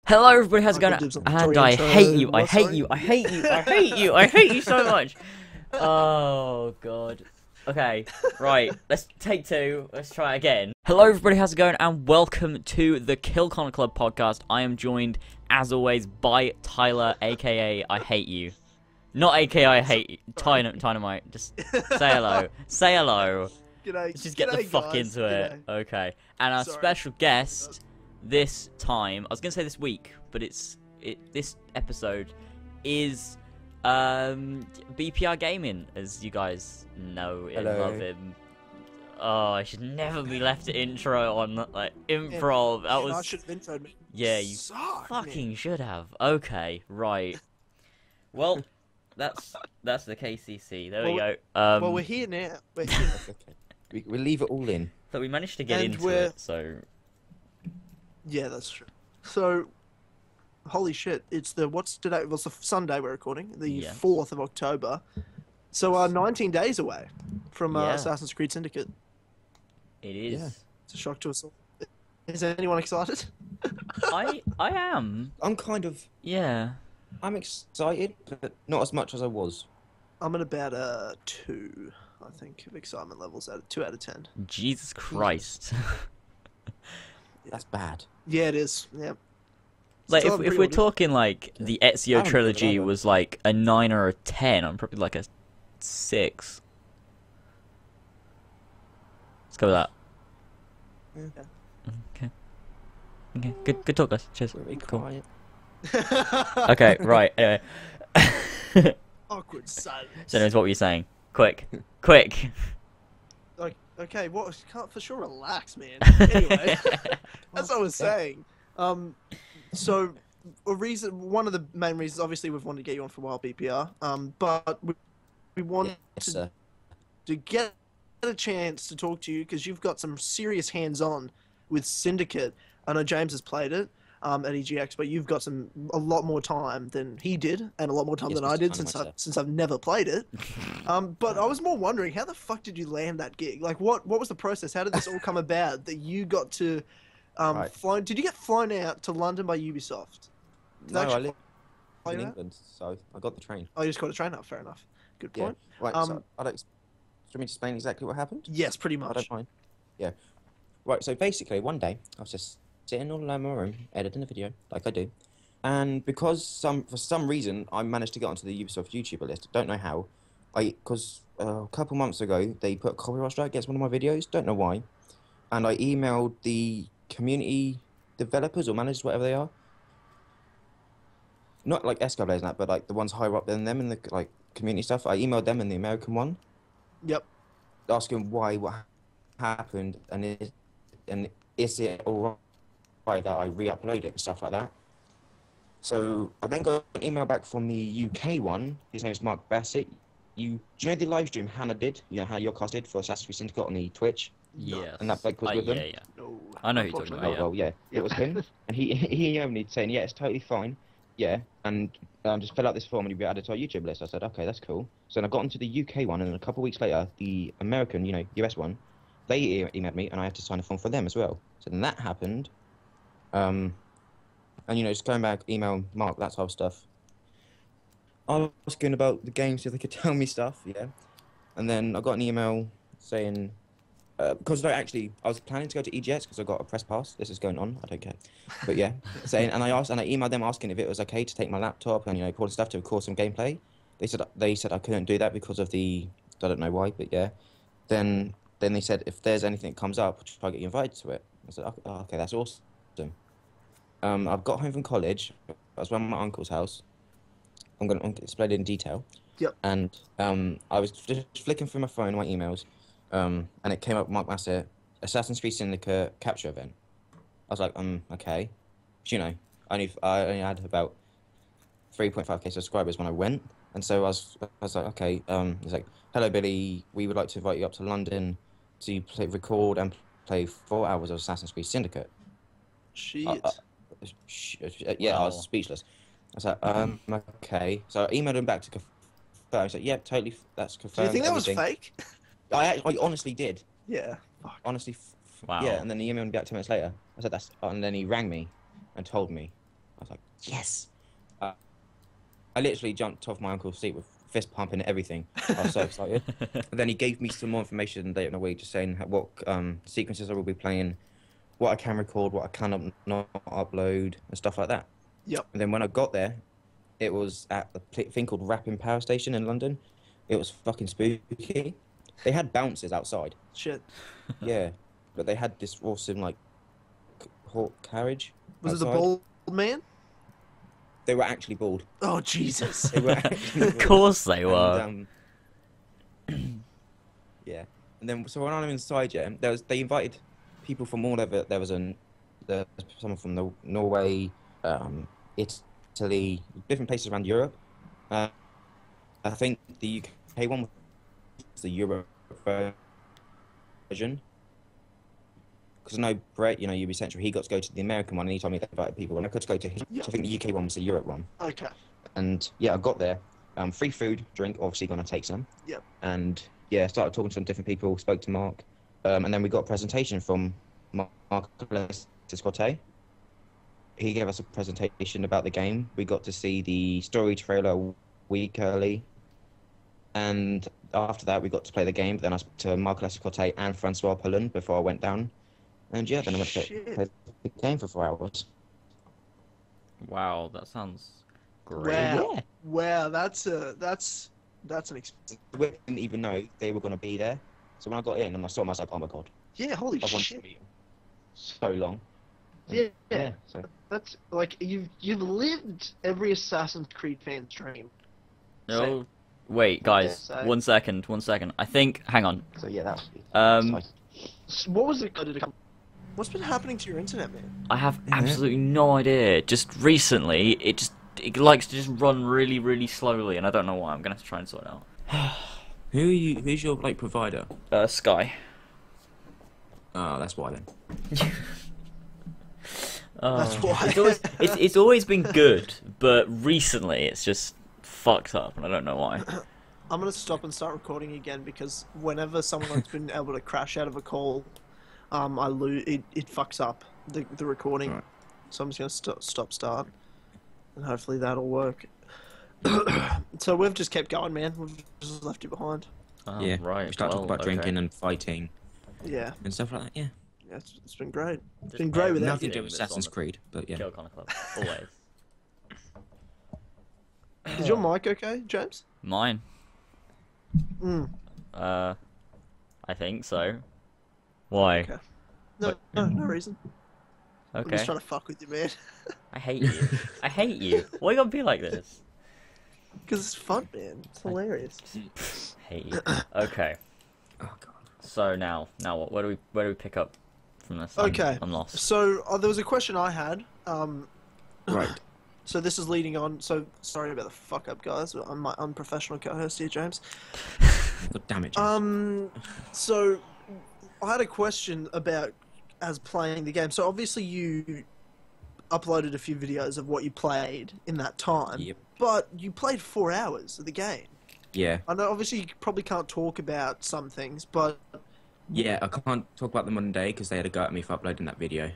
Hello everybody, how's it going? And I hate you, I hate you, I hate you, I hate you, I hate you so much. Oh god. Okay, right, let's take two, let's try again. Hello everybody, how's it going? And welcome to the KillConnorClub podcast. I am joined, as always, by Tyler, aka I hate you. Not aka I hate you, Dynamite, just say hello, say hello. G'day, Let's just get the fuck into it. Okay, and our special guest this time, I was gonna say this week, but this episode is BPRGaming, as you guys know and love him. Oh, I should never be left to intro on like improv. That was. I should have introed me. Yeah, you fucking should have. Okay, right. Well, that's the KCC. There we go. Well, we're here now. We're here. We'll leave it all in. So we managed to get into it. So. Yeah, that's true. So, holy shit! It's what's today? Well, it's the Sunday we're recording, the 4th of October. So, 19 days away from Assassin's Creed Syndicate. It is. Yeah. It's a shock to us all. Is anyone excited? I am. I'm kind of. Yeah. I'm excited, but not as much as I was. I'm at about a 2, I think, of excitement levels. At 2 out of 10. Jesus Christ. That's bad. Yeah, it is. Yeah. Like, if we're talking like the Ezio trilogy was like a 9 or a 10, I'm probably like a 6. Let's go with that. Yeah. Okay. Okay. Good talk, guys. Cheers. Very Cool. quiet. Okay. Right. Anyway. Awkward silence. So, knows what were you saying? Quick. Quick. Okay, well, can't for sure relax, man. Anyway, as I was saying, so one of the main reasons, obviously, we've wanted to get you on for a while, BPR, but we wanted to get a chance to talk to you because you've got some serious hands-on with Syndicate. I know James has played it at EGX, but you've got a lot more time than he did, and a lot more time than I did since I've never played it. But I was more wondering, how the fuck did you land that gig? Like, what was the process? How did this all come about that you got to fly? Did you get flown out to London by Ubisoft? No, I live in England, so I got the train. Oh, you just got a train up. Fair enough. Good point. Yeah. Right. So do you want me to explain exactly what happened? Yes, pretty much. I don't mind. Yeah. Right. So basically, one day I was just sitting all alone in my room, editing a video, like I do. And because for some reason, I managed to get onto the Ubisoft YouTuber list. Don't know how. Because a couple months ago, they put a copyright strike against one of my videos. Don't know why. And I emailed the community developers or managers, whatever they are. Not like Escablaze and that, but like the ones higher up than them in the like community stuff. I emailed them in the American one. Yep. Asking what happened, and is it all right that I re-upload it and stuff like that. So I then got an email back from the UK one. His name is Mark Bassett. Do you know the live stream Hannah did? You know how your cast did for Assassin's Creed Syndicate on the Twitch? Yeah. And that bloke was with them? Yeah. No, I know who you're talking about, Oh, well, yeah. It was him. And he emailed me saying, yeah, it's totally fine. Yeah. And just fill out this form and you'll be added to our YouTube list. I said, okay, that's cool. So then I got into the UK one, and then a couple of weeks later, the American, US one, they emailed me, and I had to sign a form for them as well. So then that happened. And just going back, email Mark, that type of stuff. I was asking about the game, so they could tell me stuff, yeah. And then I got an email saying, because I was planning to go to EGX because I got a press pass. This is going on, I don't care. But yeah, and I emailed them asking if it was okay to take my laptop and all the stuff to record some gameplay. They said I couldn't do that because of I don't know why, but yeah. Then they said if there's anything that comes up, try to get you invited to it. I said, okay, that's awesome. I've got home from college. I was around my uncle's house. I'm going to explain it in detail. Yep. And I was just flicking through my phone, my emails, and it came up, Mark Bassett, Assassin's Creed Syndicate capture event. I was like, okay. I only had about 3.5k subscribers when I went, and so I was like, okay. He's like, hello Billy, we would like to invite you up to London to record and play 4 hours of Assassin's Creed Syndicate. Shit. Yeah, I was speechless. I was like, okay. So I emailed him back to confirm. I was like, yeah, totally, that's confirmed. Do you think that was fake? I honestly did. Yeah. Fuck. Honestly, wow. Yeah, and then he emailed me back 2 minutes later. I said, and then he rang me and told me. I was like, yes. I literally jumped off my uncle's seat with fist pumping and everything. I was so excited. And then he gave me some more information later in the week, just saying what sequences I will be playing, what I can record, what I cannot not upload, and stuff like that. Yep. And then when I got there, it was at a thing called Rapping Power Station in London. It was fucking spooky. They had bouncers outside. Shit. Yeah, but they had this awesome like hawk carriage. Was outside. it the bald man? They were actually bald. Oh Jesus! They were actually Of bald. course they were. And, yeah, and then so when I'm inside, yeah, they invited people from all over. There was someone from Norway, Italy, different places around Europe. I think the UK one was the Europe version. Because I know Brett, you know, UB Central, he got to go to the American one, and he told me they invited people, and I could go to his. Yep. So I think the UK one was the Europe one. Okay. And yeah, I got there. Free food, drink, obviously gonna take some. Yep. And yeah, started talking to some different people, spoke to Mark, and then we got a presentation from Mark LazerzZSkype. He gave us a presentation about the game. We got to see the story trailer a week early. And after that, we got to play the game. Then I spoke to Mark LazerzZSkype and Francois Poland before I went down. And yeah, then I went to play the game for 4 hours. Wow, that sounds great. Wow. Yeah. Wow, that's an experience. We didn't even know they were going to be there. So when I got in and I saw them, I was like, oh my god. Yeah, holy I've wanted shit. to meet them so long. Yeah. So That's like you've lived every Assassin's Creed fan's dream. No, wait, guys, Yeah, so- 1 second, 1 second. I think, hang on. So yeah, that was What was it going to come? What's been happening to your internet, man? I have absolutely no idea. Just recently, it likes to just run really, really slowly, and I don't know why. I'm gonna have to try and sort it out. Who's your like provider? Sky. Oh, that's why then. That's why. It's always been good, but recently it's just fucked up, and I don't know why. I'm gonna stop and start recording again because whenever someone's been able to crash out of a call, I lose. It fucks up the recording. Right. So I'm just gonna start, and hopefully that'll work. So we've just kept going, man. We've just left you behind. Oh, Yeah, right. we start talking about drinking and fighting Yeah, and stuff like that. Yeah, yeah, it's been great. It's Just been great with nothing everything. to do with Assassin's Creed, but yeah. KillConnorClub, always. Is your mic okay, James? Mine. Mm. I think so. Why? Okay. No reason. I'm Okay. just trying to fuck with you, man. I hate you. I hate you. Why you gotta be like this? Because it's fun, man. It's hilarious. Hate you. Okay. Oh god. So now what? Where do we pick up from this? Okay. I'm lost. So there was a question I had. Right. So this is leading on. So sorry about the fuck up, guys. I'm my unprofessional co-host here, James. God damn it. James. So I had a question about as playing the game. So obviously you uploaded a few videos of what you played in that time. Yep. But you played 4 hours of the game. Yeah. I know obviously you probably can't talk about some things, but Yeah, I can't talk about them on the day because they had a go at me for uploading that video.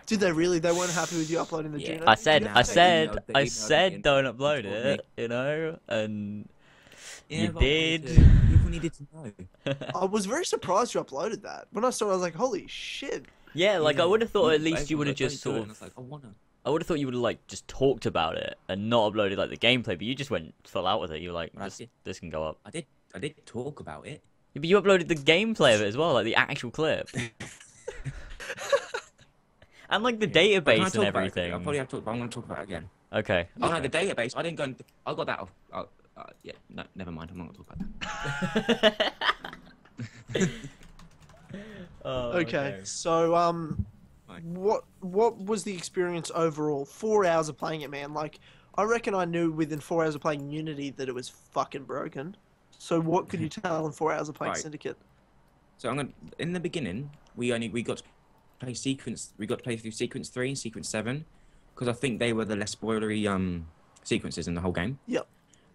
did they really? They weren't happy with you uploading the Yeah. Juno? I said, Did you I have to- said, they I emailed said, me don't and upload told it, you know, and Yeah, you but did. People needed to know. I was very surprised you uploaded that. When I saw it, I was like, holy shit. Yeah, like I would have thought at People- least you would have everyone just was like, sort "Don't do it," and I of. was like, I wanna. I would have thought you would have like just talked about it and not uploaded like the gameplay, but you just went full out with it. You were like, I this, did. this can go up. I did talk about it. Yeah, but you uploaded the gameplay of it as well, like the actual clip. And like the But can I database talk and about it? everything. I'll probably have to talk, but I'm gonna talk about it again. Okay. Oh no, the database. I didn't go. I got that off. Yeah, no, never mind. I'm not gonna talk about that. Oh, Okay, so Right. what was the experience overall? 4 hours of playing it, man. Like, I reckon I knew within 4 hours of playing Unity that it was fucking broken. So what could you tell in 4 hours of playing Right. Syndicate? So I'm gonna. In the beginning, we got to play sequence. We got to play through sequence 3 and sequence 7, because I think they were the less spoilery sequences in the whole game. Yep.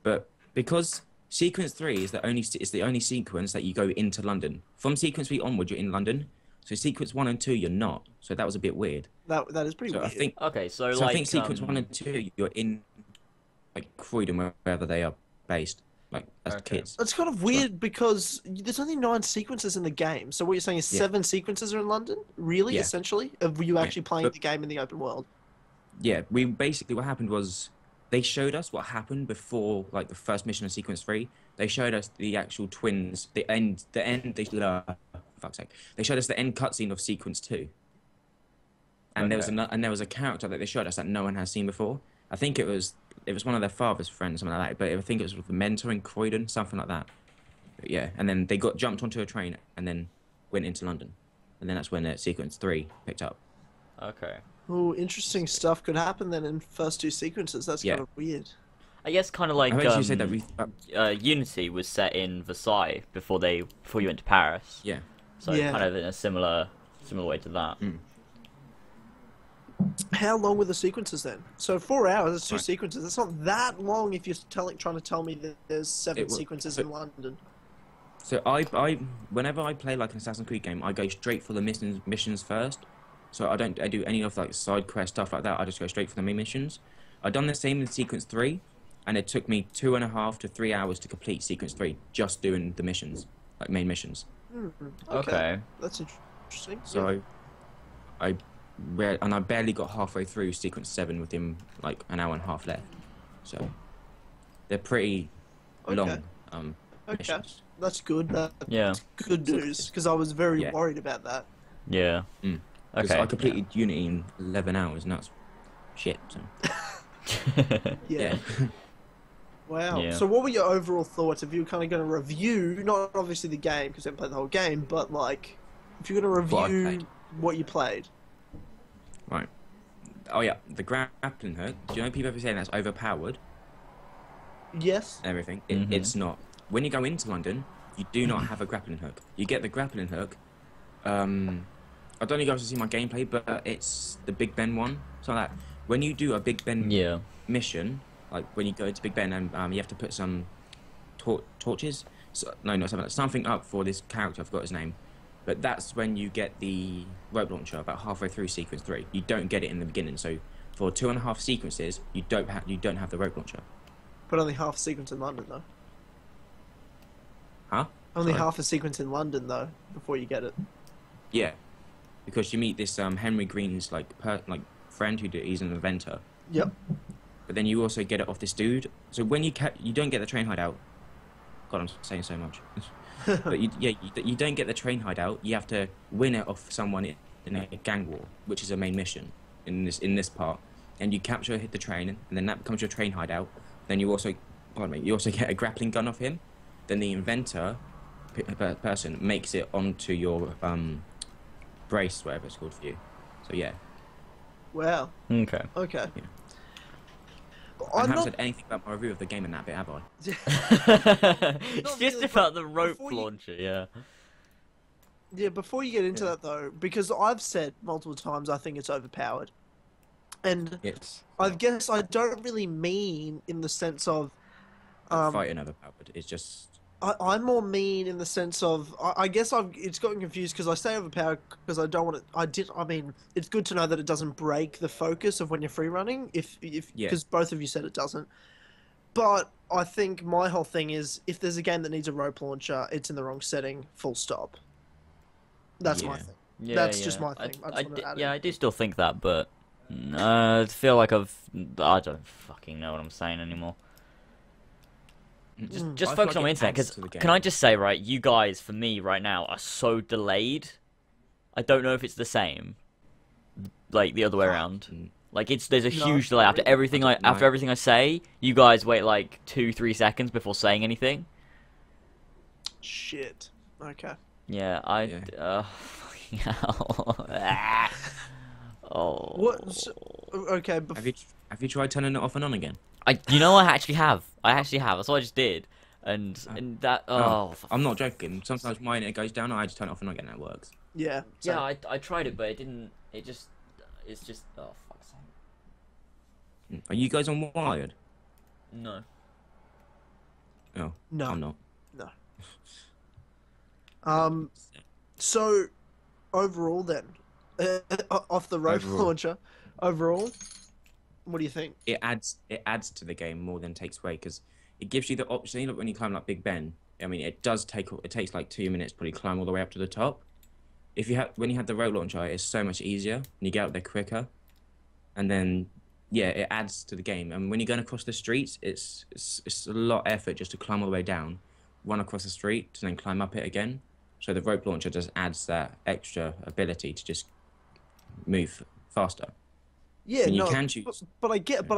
But because sequence 3 is the only sequence that you go into London. From sequence 3 onward, you're in London. So sequence 1 and 2, you're not. So that was a bit weird. That is pretty So weird. I think. Okay, so So like I think sequence 1 and 2, you're in like Croydon, wherever they are based, like as Okay. kids. It's kind of weird because there's only 9 sequences in the game. So what you're saying is 7 sequences are in London? Really, Yeah. essentially? Of you actually playing But- the game in the open world? Yeah, we basically what happened was they showed us what happened before like the first mission of sequence 3. They showed us the actual twins, the end fuck's sake. They showed us the end cutscene of sequence 2. And there was a character that they showed us that no one has seen before. I think it was one of their father's friends, something like that. But I think it was with the mentor in Croydon, something like that. But yeah, and then they got jumped onto a train and then went into London, and then that's when sequence 3 picked up. Okay. Oh, interesting stuff could happen then in first 2 sequences. That's Yeah. kind of weird. I guess kind of like I actually said that we. Unity was set in Versailles before you went to Paris. Yeah. So Yeah. kind of in a similar way to that. Mm. How long were the sequences then? So 4 hours, that's 2 Right. sequences. That's not that long if you're trying to tell me that there's 7 It wa- sequences so- in London. So whenever I play like an Assassin's Creed game, I go straight for the missions first. So I do any of like side quest stuff like that. I just go straight for the main missions. I done the same in sequence 3, and it took me 2.5 to 3 hours to complete sequence 3, just doing the missions, like main missions. Okay. That's interesting. So I barely got halfway through sequence 7 with him like an hour and a half left. So they're pretty long Okay, missions. that's good. That's Yeah. good news, because I was very Yeah. worried about that. Yeah. Mm. 'Cause Okay. I completed Unity in 11 hours, and that's shit. So. Yeah. Wow. Yeah. So what were your overall thoughts if you were kind of going to review, not obviously the game, because you haven't played the whole game, but like, if you're going to What I review played. what you played? Right. Oh yeah, the grappling hook. Do you know people ever saying that's overpowered Yes. and everything? Mhm. It's not. When you go into London, you do not have a grappling hook. You get the grappling hook. I don't know if you guys have seen my gameplay, but it's the Big Ben one. So like when you do a Big Ben Yeah. mission, like when you go into Big Ben and you have to put some torches. So, no, not something up for this character. I forgot his name. But that's when you get the rope launcher about halfway through sequence 3. You don't get it in the beginning. So for 2.5 sequences, you don't have the rope launcher. But only half a sequence in London, though. Huh? Only Sorry? half a sequence in London, though, before you get it. Yeah, because you meet this Henry Green's friend he's an inventor. Yep. But then you also get it off this dude. So when you don't get the train hideout. God, I'm saying so much. But you don't get the train hideout. You have to win it off someone in a gang war, which is a main mission in this part. And you hit the train, and then that becomes your train hideout. Then you also get a grappling gun off him. Then the inventor person makes it onto your brace, whatever it's called for you. So yeah. Wow. Okay. Okay. Yeah. I'm I haven't not... said anything about my review of the game in that bit, have I? It's just really, about but the rope before you- launcher, yeah. Yeah, before you get into that, though, because I've said multiple times I think it's overpowered. And It's I guess I don't really mean in the sense of... fighting overpowered. It's just I'm more mean in the sense of I guess it's gotten confused because I say overpowered because I don't want it. I mean, it's good to know that it doesn't break the focus of when you're free running. If Yeah. because both of you said it doesn't. But I think my whole thing is if there's a game that needs a rope launcher, it's in the wrong setting. Full stop. That's my Yeah. thing. Yeah, That's yeah. just my thing. I just wanted to add it. I do still think that, but I feel like I don't fucking know what I'm saying anymore. Just I focus feel on the like it internet, adds because to the can I game. just say, right, you guys, for me, right now, are so delayed. I don't know if it's the same, like the other way around. Mm. Like there's a No, huge delay after really. everything I don't after know. everything I say. You guys wait like 2-3 seconds before saying anything. Shit. Okay. Yeah, fucking hell. Ah. Oh. What? So, okay. Have you tried turning it off and on again? You know, I actually have. That's what I just did, and that. Oh. I'm not joking. Sometimes mine it goes down, I just turn it off and on again, and it works. Yeah. Yeah, I tried it, but it didn't. It's just. Oh fuck's sake. Are you guys on wired? No. Oh, No. I'm not. No. So, overall then, off the rope Overall. launcher, overall, what do you think? It adds to the game more than takes away, because it gives you the option. Look, when you climb like Big Ben, I mean, it takes like 2 minutes to probably climb all the way up to the top. When you have the rope launcher, it's so much easier and you get up there quicker. And then yeah, it adds to the game. And when you're going across the streets, it's a lot of effort just to climb all the way down, run across the street, to then climb up it again. So the rope launcher just adds that extra ability to just move faster. Yeah, And you no, can choose. but I get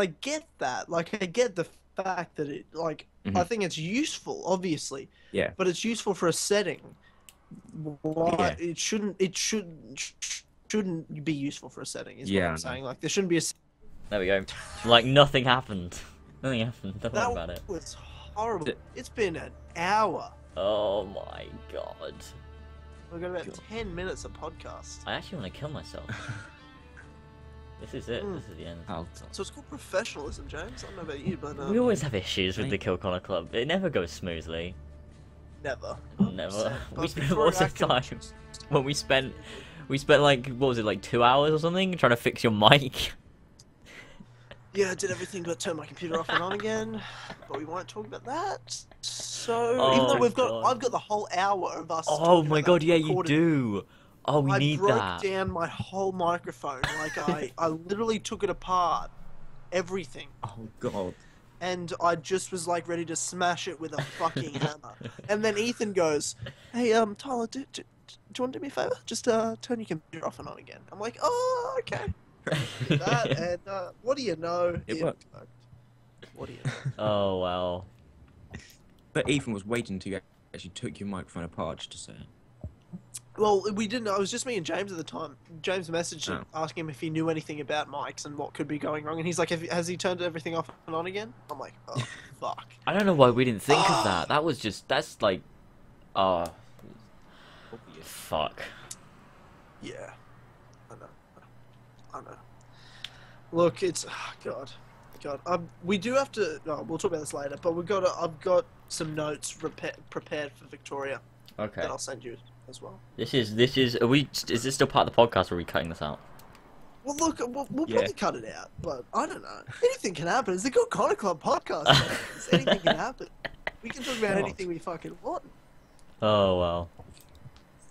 that. Like, I get the fact that it, like, I think it's useful, obviously. Yeah. But it's useful for a setting. Why Yeah. it shouldn't be useful for a setting? Is Yeah, what I I'm know. saying. Like, there shouldn't be a. There we go. Like nothing happened. Nothing happened. Don't worry That about it. was horrible. The- It's been an hour. Oh my god. We've got about God. 10 minutes of podcast. I actually want to kill myself. This is it. This is the end. Oh, So it's called professionalism, James. I don't know about you, but We always have issues with the KillConnorClub. It never goes smoothly. never. Never. We But spent before lots I of can- time when we spent like, what was it, like 2 hours or something trying to fix your mic. Yeah, I did everything but turn my computer off and on again. But we won't talk about that. So Oh, even though God. I've got the whole hour of us. Oh talking my about god, that yeah, you recorded. do. Oh, we I need broke that. down my whole microphone. Like I literally took it apart, everything, oh god. and I just was like ready to smash it with a fucking hammer. And then Ethan goes, "Hey, Tyler, do you want to do me a favor? Just turn your computer off and on again." I'm like, "Oh, okay." Did that, and what do you know? It worked. What do you know? Oh, wow. But Ethan was waiting until you actually took your microphone apart just to say it. Well, we didn't. It was just me and James at the time. James messaged him, Oh. asking him if he knew anything about mics and what could be going wrong. And he's like, has he turned everything off and on again? I'm like, oh, fuck. I don't know why we didn't think of that. That was just, that's like, oh, Obvious. fuck. Yeah. I know. Look, it's... God. We do have to... Oh, we'll talk about this later, but I've got some notes prepared for Victoria Okay. that I'll send you as well. Is this still part of the podcast or are we cutting this out? Well, look, we'll Yeah. probably cut it out, but I don't know. Anything can happen. It's the Good Connor Club podcast. Guys. Anything can happen. We can talk about God. anything we fucking want. Oh, well.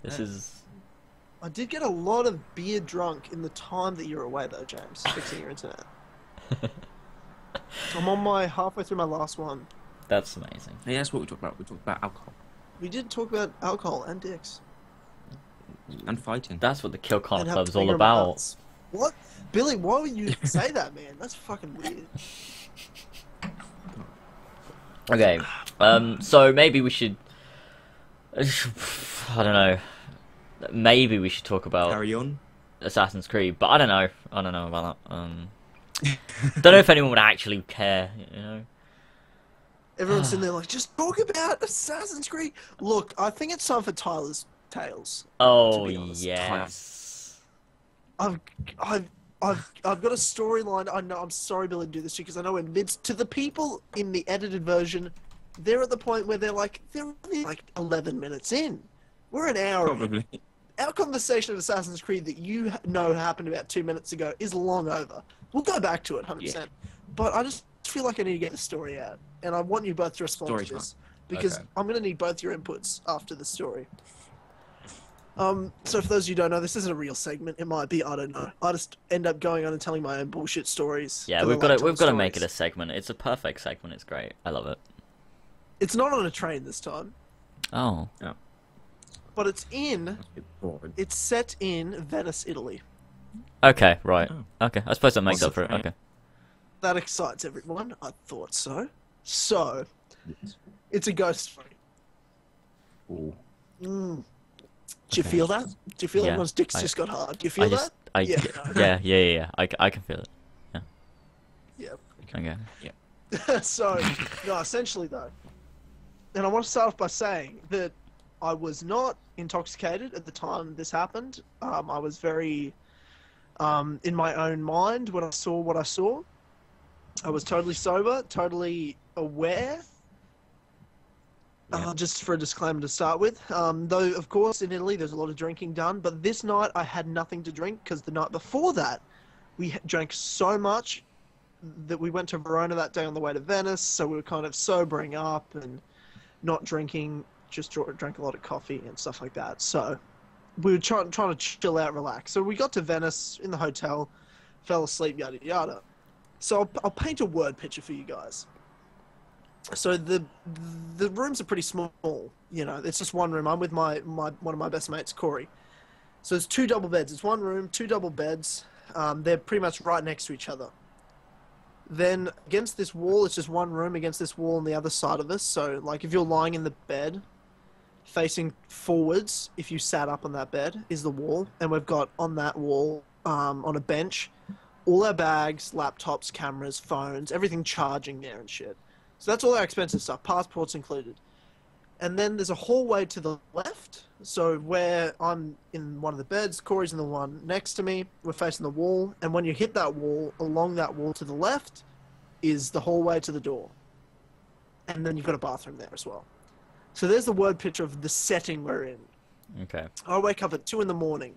This Yeah. is... I did get a lot of beer drunk in the time that you're away, though, James, fixing your internet. I'm on halfway through my last one. That's amazing. Hey, that's what we talked about. We talked about alcohol We did talk about alcohol and dicks. and fighting. That's what the And KillCon have Club's to all figure 'em out. about. What? Billy, why would you say that, man? That's fucking weird. Okay, so maybe we should... I don't know. Maybe we should talk about Carry on. Assassin's Creed, but I don't know. I don't know about that. Don't know if anyone would actually care, you know? Everyone's sitting there like, just talk about Assassin's Creed. Look, I think it's time for Tyler's Tales. Oh, be honest. yes. I've got a storyline. I know. I'm sorry, Billy, to do this because I know to the people in the edited version, they're at the point where they're only like 11 minutes in. We're an hour. in. Probably. Our conversation of Assassin's Creed that you know happened about 2 minutes ago is long over. We'll go back to it 100%. Yeah. But I just feel like I need to get the story out, and I want you both to respond Story to this time. because Okay. I'm going to need both your inputs after the story. So for those of you who don't know, this isn't a real segment. It might be. I don't know. I just end up going on and telling my own bullshit stories. Yeah, 'cause I we've like got to telling make it a stories. segment. It's a perfect segment. It's great. I love it. It's not on a train this time, Oh. but it's in. That's a bit boring. It's set in Venice, Italy. Okay, right. Oh. Okay, I suppose that makes What's up for it. the Okay. That excites everyone. I thought so. So, it's a ghost story. Ooh. Mm. Do you Okay. feel that? Do you feel Yeah, everyone's dicks I- just got hard? Do you feel that? Yeah. Yeah. I can feel it. Yeah. Okay. So, no, essentially though, and I want to start off by saying that I was not intoxicated at the time this happened. I was very in my own mind when I saw what I saw. I was totally sober, totally aware. Just for a disclaimer to start with, though of course in Italy there's a lot of drinking done, but this night I had nothing to drink because the night before that we drank so much that we went to Verona that day on the way to Venice, so we were kind of sobering up and not drinking, just drank a lot of coffee and stuff like that. So we were trying to chill out, relax. So we got to Venice in the hotel, fell asleep, yada yada. So I'll paint a word picture for you guys. So the rooms are pretty small, you know. It's just one room. I'm with one of my best mates, Corey. So it's 2 double beds. It's one room, 2 double beds. They're pretty much right next to each other. Then against this wall, it's just one room against this wall on the other side of us. So like if you're lying in the bed, facing forwards, if you sat up on that bed, is the wall. And we've got on that wall, on a bench, all our bags, laptops, cameras, phones, everything charging there and shit. So that's all our expensive stuff, passports included. And then there's a hallway to the left. So where I'm in one of the beds, Corey's in the one next to me. We're facing the wall. And when you hit that wall, along that wall to the left is the hallway to the door. And then you've got a bathroom there as well. So there's the word picture of the setting we're in. Okay. I wake up at 2 in the morning.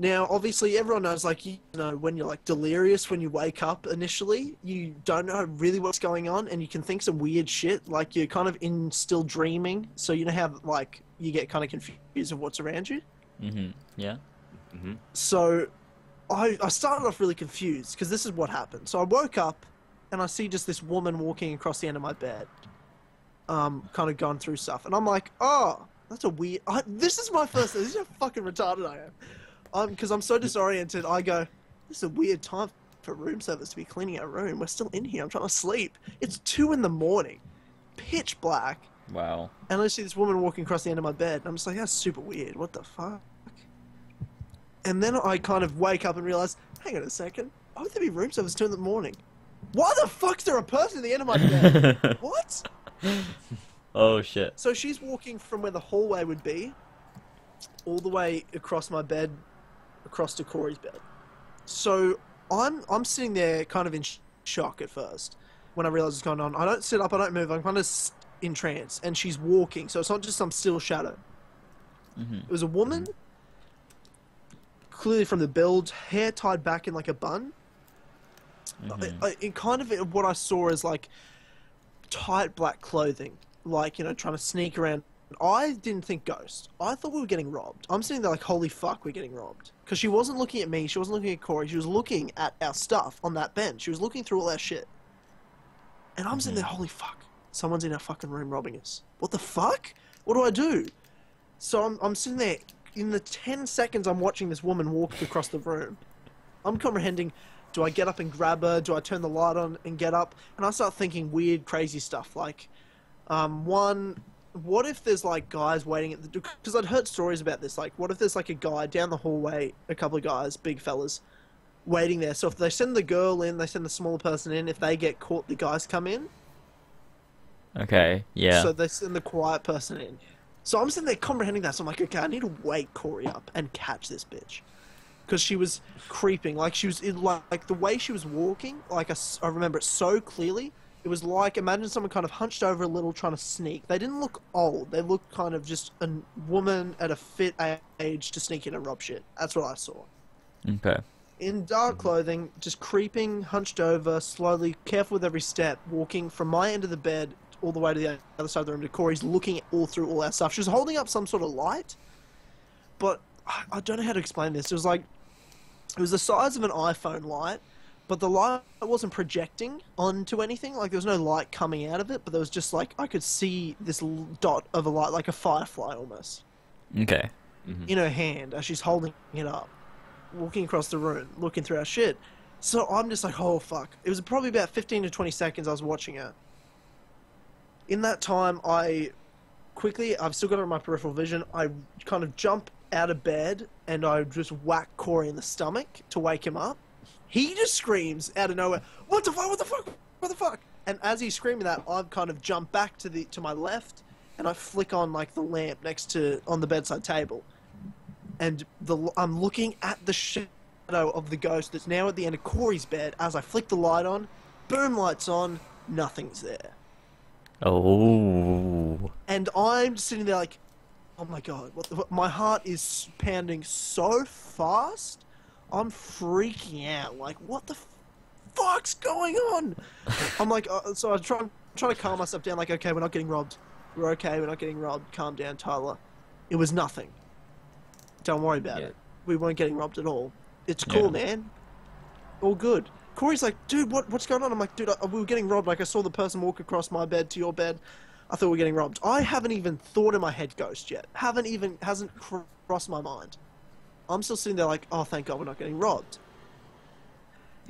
Now, obviously, everyone knows, like, you know, when you're, like, delirious when you wake up initially, you don't know really what's going on, and you can think some weird shit. Like, you're kind of still dreaming, so you know how, like, you get kind of confused of what's around you? Mm-hmm. Yeah. Mm-hmm. So, I started off really confused, because this is what happened. So I woke up, and I see just this woman walking across the end of my bed, kind of going through stuff. And I'm like, oh, that's a weird... this is my first... This is how fucking retarded I am. Because I'm so disoriented, I go, this is a weird time for room service to be cleaning our room. We're still in here. I'm trying to sleep. It's 2 in the morning. Pitch black. Wow. And I see this woman walking across the end of my bed. And I'm just like, that's super weird. What the fuck? And then I kind of wake up and realize, hang on a second. Why would there be room service 2 in the morning? Why the fuck's there a person at the end of my bed? What? Oh, shit. So she's walking from where the hallway would be all the way across my bed, across to Corey's bed. So I'm sitting there kind of in shock at first when I realize what's going on. I don't sit up, I don't move, I'm kind of in trance, and she's walking, so it's not just some still shadow. Mm-hmm. It was a woman, clearly from the build, hair tied back in like a bun. Mm-hmm. What I saw is like tight black clothing, like, you know, trying to sneak around. I didn't think ghost. I thought we were getting robbed. I'm sitting there like, holy fuck, we're getting robbed. Because she wasn't looking at me, she wasn't looking at Corey, she was looking at our stuff on that bench. She was looking through all our shit. And I'm sitting there, holy fuck, someone's in our fucking room robbing us. What the fuck? What do I do? So I'm sitting there, in the 10 seconds I'm watching this woman walk across the room, I'm comprehending, do I get up and grab her? Do I turn the light on and get up? And I start thinking weird, crazy stuff, like, what if there's like guys waiting at the door? Because I'd heard stories about this. Like, what if there's like a guy down the hallway, a couple of guys, big fellas, waiting there. So if they send the girl in, they send the smaller person in. If they get caught, the guys come in. Okay, yeah. So they send the quiet person in. So I'm sitting there comprehending that. So I'm like, okay, I need to wake Corey up and catch this bitch. Because she was creeping. Like, she was in, like the way she was walking, like I remember it so clearly. It was like, imagine someone kind of hunched over a little trying to sneak. They didn't look old. They looked kind of just a woman at a fit age to sneak in and rob shit. That's what I saw. Okay. In dark clothing, just creeping, hunched over, slowly, careful with every step, walking from my end of the bed all the way to the other side of the room to Corey's, looking all through all our stuff. She was holding up some sort of light, but I don't know how to explain this. It was the size of an iPhone light, but the light wasn't projecting onto anything. Like, there was no light coming out of it, but there was just, like, I could see this dot of a light, like a firefly almost. Okay. Mm-hmm. In her hand, as she's holding it up, walking across the room, looking through our shit. So I'm just like, oh, fuck. It was probably about 15 to 20 seconds I was watching her. In that time, I've still got it on my peripheral vision, I kind of jump out of bed, and I just whack Corey in the stomach to wake him up. He just screams out of nowhere, what the fuck, what the fuck, what the fuck? And as he's screaming that, I've kind of jumped back to my left, and I flick on like the lamp on the bedside table. And I'm looking at the shadow of the ghost that's now at the end of Corey's bed. As I flick the light on, boom, lights on, nothing's there. Oh. And I'm sitting there like, oh my god, my heart is pounding so fast. I'm freaking out. Like, what the fuck's going on? I'm like, so I'm trying to calm myself down. Like, okay, we're not getting robbed. We're okay. We're not getting robbed. Calm down, Tyler. It was nothing. Don't worry about it. We weren't getting robbed at all. It's cool, man. All good. Corey's like, dude, what's going on? I'm like, dude, we were getting robbed. Like, I saw the person walk across my bed to your bed. I thought we were getting robbed. I haven't even thought in my head ghost yet. Hasn't crossed my mind. I'm still sitting there like, oh, thank God we're not getting robbed.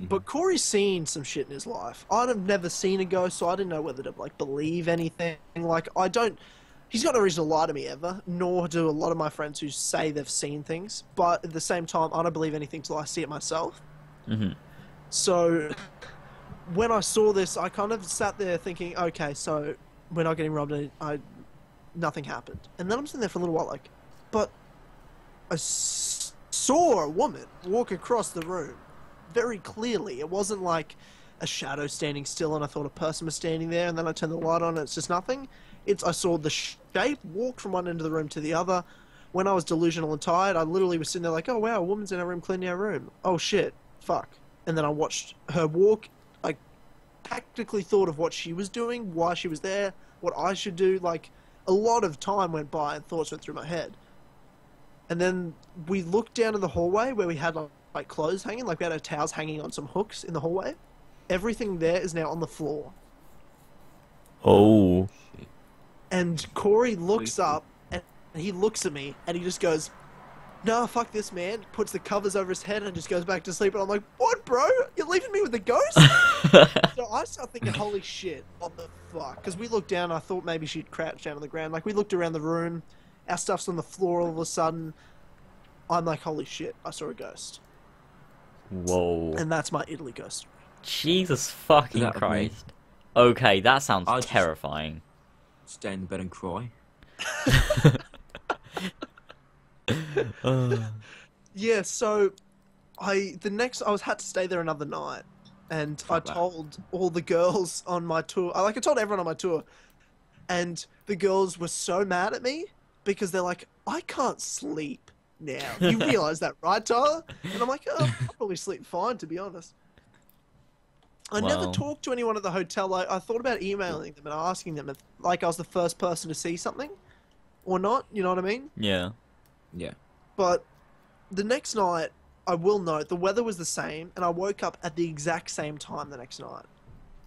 But Corey's seen some shit in his life. I've never seen a ghost, so I didn't know whether to, like, believe anything. Like, he's got no reason to lie to me ever, nor do a lot of my friends who say they've seen things. But at the same time, I don't believe anything till I see it myself. So, when I saw this, I kind of sat there thinking, okay, so we're not getting robbed, and nothing happened. And then I'm sitting there for a little while like, but I saw a woman walk across the room very clearly. It wasn't like a shadow standing still and I thought a person was standing there and then I turned the light on and it's just nothing. I saw the shape walk from one end of the room to the other. When I was delusional and tired, I literally was sitting there like, oh wow, a woman's in our room cleaning our room. Oh shit, fuck. And then I watched her walk. I practically thought of what she was doing, why she was there, what I should do. Like, a lot of time went by and thoughts went through my head. And then we looked down in the hallway where we had like clothes hanging, like we had our towels hanging on some hooks in the hallway. Everything there is now on the floor. Oh. And Corey looks up and he looks at me and he just goes, nah, fuck this, man. Puts the covers over his head and just goes back to sleep. And I'm like, what, bro? You're leaving me with the ghost? So I start thinking, holy shit, what the fuck? Because we looked down, I thought maybe she'd crouched down on the ground. Like, we looked around the room, our stuff's on the floor all of a sudden. I'm like, holy shit, I saw a ghost. Whoa. And that's my Italy ghost. Jesus fucking Christ. Okay, that sounds terrifying. Stay in the bed and cry. Yeah, so I had to stay there another night, and I told all the girls on my tour. I told everyone on my tour, and the girls were so mad at me because they're like, I can't sleep now. You realize that, right, Tyler? And I'm like, oh, I'll probably sleep fine, to be honest. I never talked to anyone at the hotel. I thought about emailing them and asking them if, like, I was the first person to see something or not. You know what I mean? Yeah. Yeah. But the next night, I will note, the weather was the same, and I woke up at the exact same time the next night.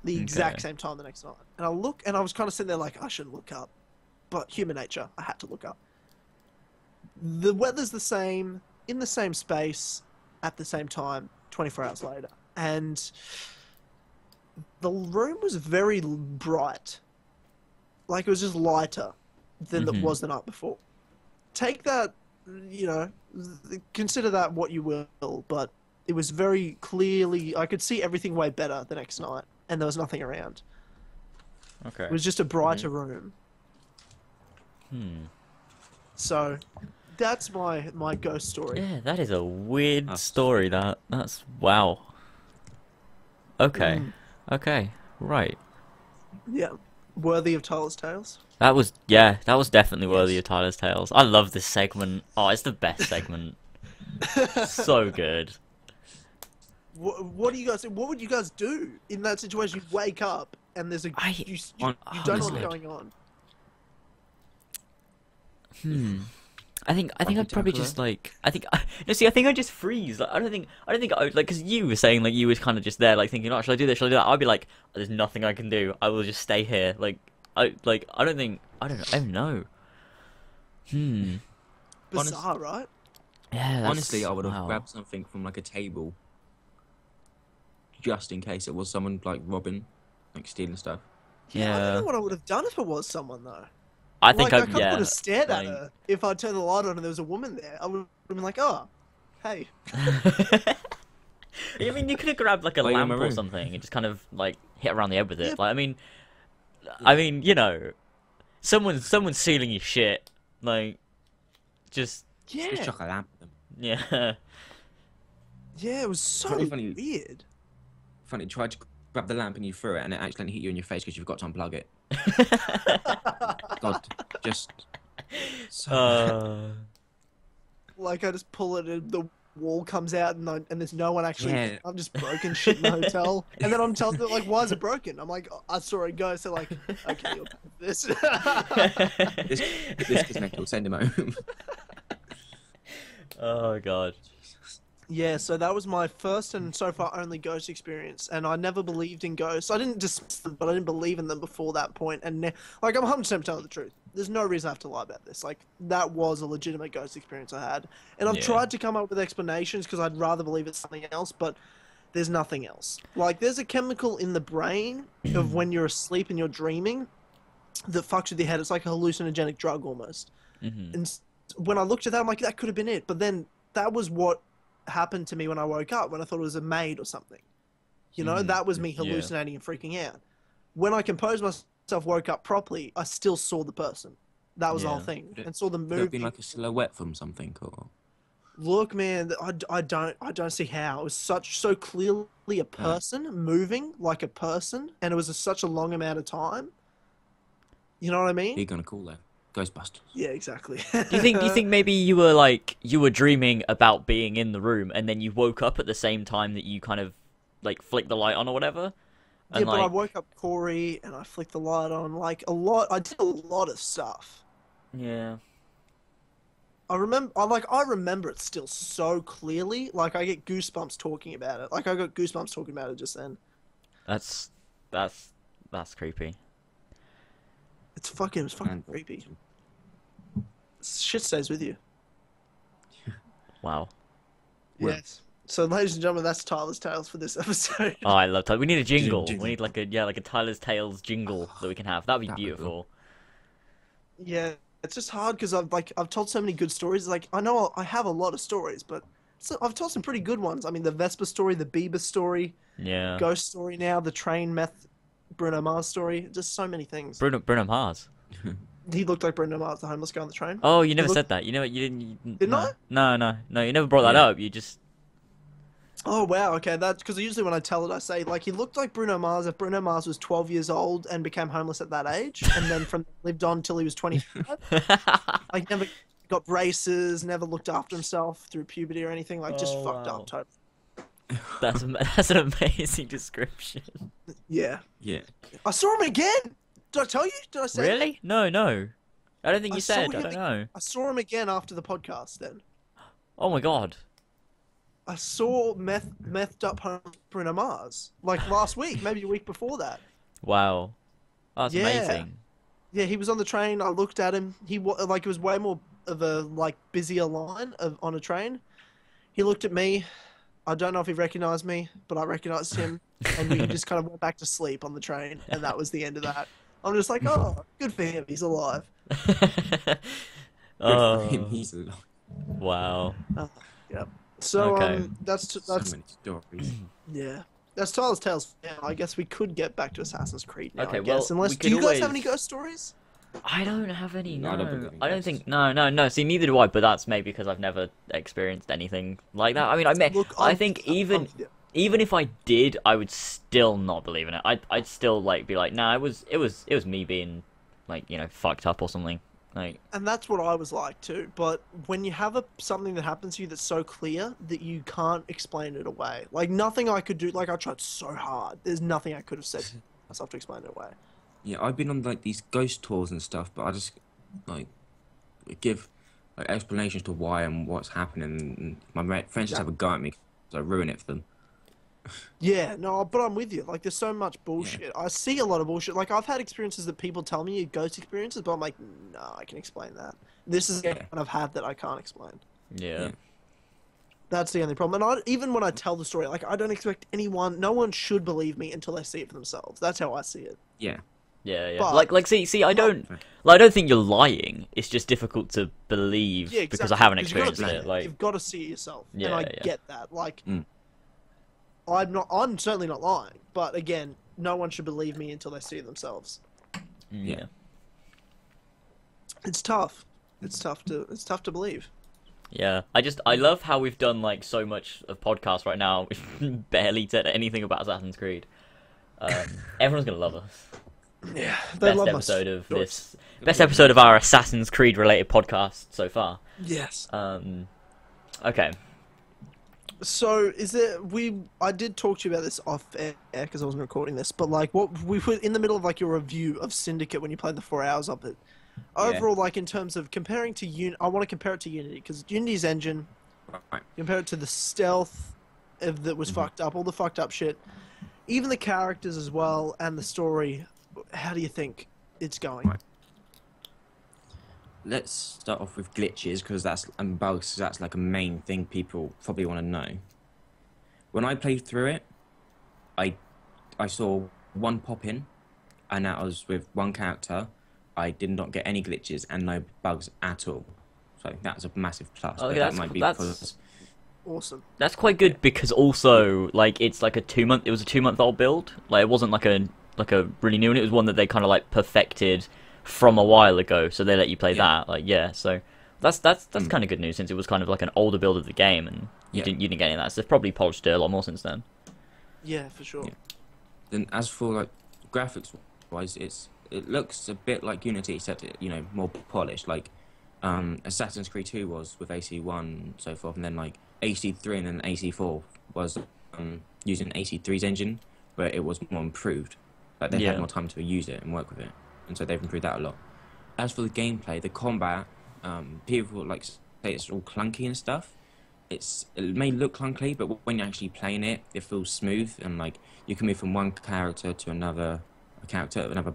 The exact same time the next night. And I look, and I was kind of sitting there like, I shouldn't look up. But human nature, I had to look up. The weather's the same, in the same space, at the same time, 24 hours later. And the room was very bright. Like, it was just lighter than it was the night before. Take that, you know, consider that what you will, but it was very clearly, I could see everything way better the next night, and there was nothing around. Okay. It was just a brighter room. So, that's my ghost story. Yeah, that is a weird story, that's wow. Okay. Okay, right. Yeah. Worthy of Tyler's Tales? That was definitely worthy of Tyler's Tales. I love this segment. Oh, it's the best segment. So good. What do you guys? What would you guys do in that situation? You wake up and there's you don't know what's going on. I think I'd probably just like I think I'd just freeze. Like, I don't think I would, like, because you were saying like you were kind of just there like thinking, oh, should I do this? Should I do that? I'd be like, there's nothing I can do. I will just stay here. I don't know. Bizarre, right? Yeah. Honestly, I would have grabbed something from like a table, just in case it was someone like robbing, like stealing stuff. Yeah. I don't know what I would have done if it was someone though. I think I kind of would have stared at her if I turned the light on and there was a woman there. I would have been like, oh, hey. I mean, you could have grabbed like a lamp or something and just kind of like hit around the head with it. Like, I mean, you know, someone's stealing your shit. Like, just chuck a lamp at them. Yeah. Yeah, it was so weird. Funny, tried to grab the lamp and you threw it, and it accidentally hit you in your face because you forgot to unplug it. God. just so Like, I just pull it and the wall comes out and there's no one actually. Yeah. I'm just broken shit in the hotel. And then I'm telling them, like, why is it broken? I'm like, I saw it go. So, like, okay, you'll pay for this. this disconnect will send him home. Oh god. Yeah, so that was my first and so far only ghost experience, and I never believed in ghosts. I didn't dismiss them, but I didn't believe in them before that point. And like, I'm 100% telling the truth. There's no reason I have to lie about this. Like, that was a legitimate ghost experience I had, and I've tried to come up with explanations because I'd rather believe it's something else, but there's nothing else. Like, there's a chemical in the brain of when you're asleep and you're dreaming that fucks with your head. It's like a hallucinogenic drug almost. And when I looked at that, I'm like, that could have been it. But then that was what happened to me when I woke up, when I thought it was a maid or something. You know, that was me hallucinating and freaking out. When I composed myself, woke up properly, I still saw the person. That was the whole thing. And saw them Could it have been moving. like a silhouette from something, or Look, man, I don't see how. It was so clearly a person moving like a person, and it was such a long amount of time. You know what I mean? you're gonna call that Ghostbusters? Yeah, exactly. Do you think maybe you were dreaming about being in the room and then you woke up at the same time that you kind of like flicked the light on or whatever? And Yeah, but I woke up Corey and I flicked the light on, like, a lot. I did a lot of stuff. Yeah. I remember it still so clearly. Like, I get goosebumps talking about it. Like, I got goosebumps talking about it just then. That's creepy. It's fucking creepy. Shit stays with you. Wow. Yes. So, ladies and gentlemen, that's Tyler's Tales for this episode. Oh, I love Tyler. We need a jingle. Jingle. We need like a Tyler's Tales jingle that we can have. That'd be That'd be beautiful. Yeah, it's just hard because I've told so many good stories. Like, I know I have a lot of stories, but I've told some pretty good ones. I mean, the Vespa story, the Bieber story, Yeah. Ghost story now, the train meth, Bruno Mars story. Just so many things. Bruno Mars. He looked like Bruno Mars, the homeless guy on the train. Oh, you never said that. You know what? You didn't. Didn't no. I? No. You never brought that up. You just. Oh wow, okay. That's because usually when I tell it, I say like he looked like Bruno Mars if Bruno Mars was 12 years old and became homeless at that age, and then lived on till he was 25. Like never got braces, never looked after himself through puberty or anything. Like just fucked up totally. That's an amazing description. Yeah. Yeah. I saw him again. Did I tell you? Did I say? Really? No. I don't think I you saw said. I him don't know. I saw him again after the podcast. Then Oh my god. I saw methed up homeless Bruno Mars like last week, maybe a week before that. Wow. That's amazing. Yeah, he was on the train. I looked at him. It was way more of a busier line on a train. He looked at me. I don't know if he recognized me, but I recognized him, and we just kind of went back to sleep on the train, and that was the end of that. I'm just like, oh, good for him. He's alive. Oh. He's alive. Wow. Yep. So Okay. that's So many stories. yeah. That's Tyler's Tales. Yeah, I guess we could get back to Assassin's Creed now. Okay, I guess. well, Unless, we do could you guys have always- any ghost stories? I don't have any. No, I don't believe in I don't ghosts. think. No. See, neither do I. But that's maybe because I've never experienced anything like that. I mean, I think even if I did, I would still not believe in it. I'd still be like, nah, it was me being fucked up or something. Like, And that's what I was like too. But when you have something that happens to you that's so clear that you can't explain it away, like nothing I could do. Like I tried so hard. There's nothing I could have said to myself to explain it away. Yeah, I've been on these ghost tours and stuff, but I just give explanations to why and what's happening. And my friends just have a go at me because I ruin it for them. Yeah, no, but I'm with you. Like, there's so much bullshit. I see a lot of bullshit. Like, I've had experiences that people tell me are ghost experiences, but I'm like, no, I can explain that. This is one I've had that I can't explain. yeah. That's the only problem. And even when I tell the story, I don't expect no one should believe me until they see it for themselves. That's how I see it. Yeah. Yeah. But- See, I don't think you're lying. It's just difficult to believe because I haven't experienced it. You've got to see it yourself. Yeah, and I yeah. get that. Mm. I'm certainly not lying. But again, no one should believe me until they see it themselves. Yeah. It's tough. It's tough to believe. Yeah, I love how we've done so much of podcasts right now. We've barely said anything about Assassin's Creed. Everyone's gonna love us. Yeah, they Best love episode of stories. this. Best episode of our Assassin's Creed related podcast so far. Yes. Okay. So I did talk to you about this off air because I wasn't recording this, but like we were in the middle of like your review of Syndicate when you played the 4 hours of it. Overall, like in terms of comparing to I want to compare it to Unity because Unity's engine, compare it to the stealth that was fucked up, all the fucked up shit, even the characters as well, and the story. How do you think it's going? Right. Let's start off with glitches because and bugs. That's like a main thing people probably want to know. When I played through it, I saw one pop in, and that was with one character. I did not get any glitches and no bugs at all. So that's a massive plus. Oh, but yeah, that might be because awesome. That's quite good because also like it's like a 2-month. It was a 2-month-old build. Like it wasn't like a really new one. It was one that they kind of like perfected from a while ago. So they let you play that. Like so that's kind of good news since it was kind of like an older build of the game and you didn't get any of that. So they've probably polished it a lot more since then. Yeah, for sure. Yeah. Then as for like graphics wise, it looks a bit like Unity except more polished. Like Assassin's Creed 2 was with AC1 and so forth, and then like AC3 and then AC4 was using AC3's engine, but it was more improved. Like they had more time to use it and work with it, and so they've improved that a lot. As for the gameplay, the combat, people like say it's all clunky and stuff. It may look clunky, but when you're actually playing it, it feels smooth and like you can move from one character to another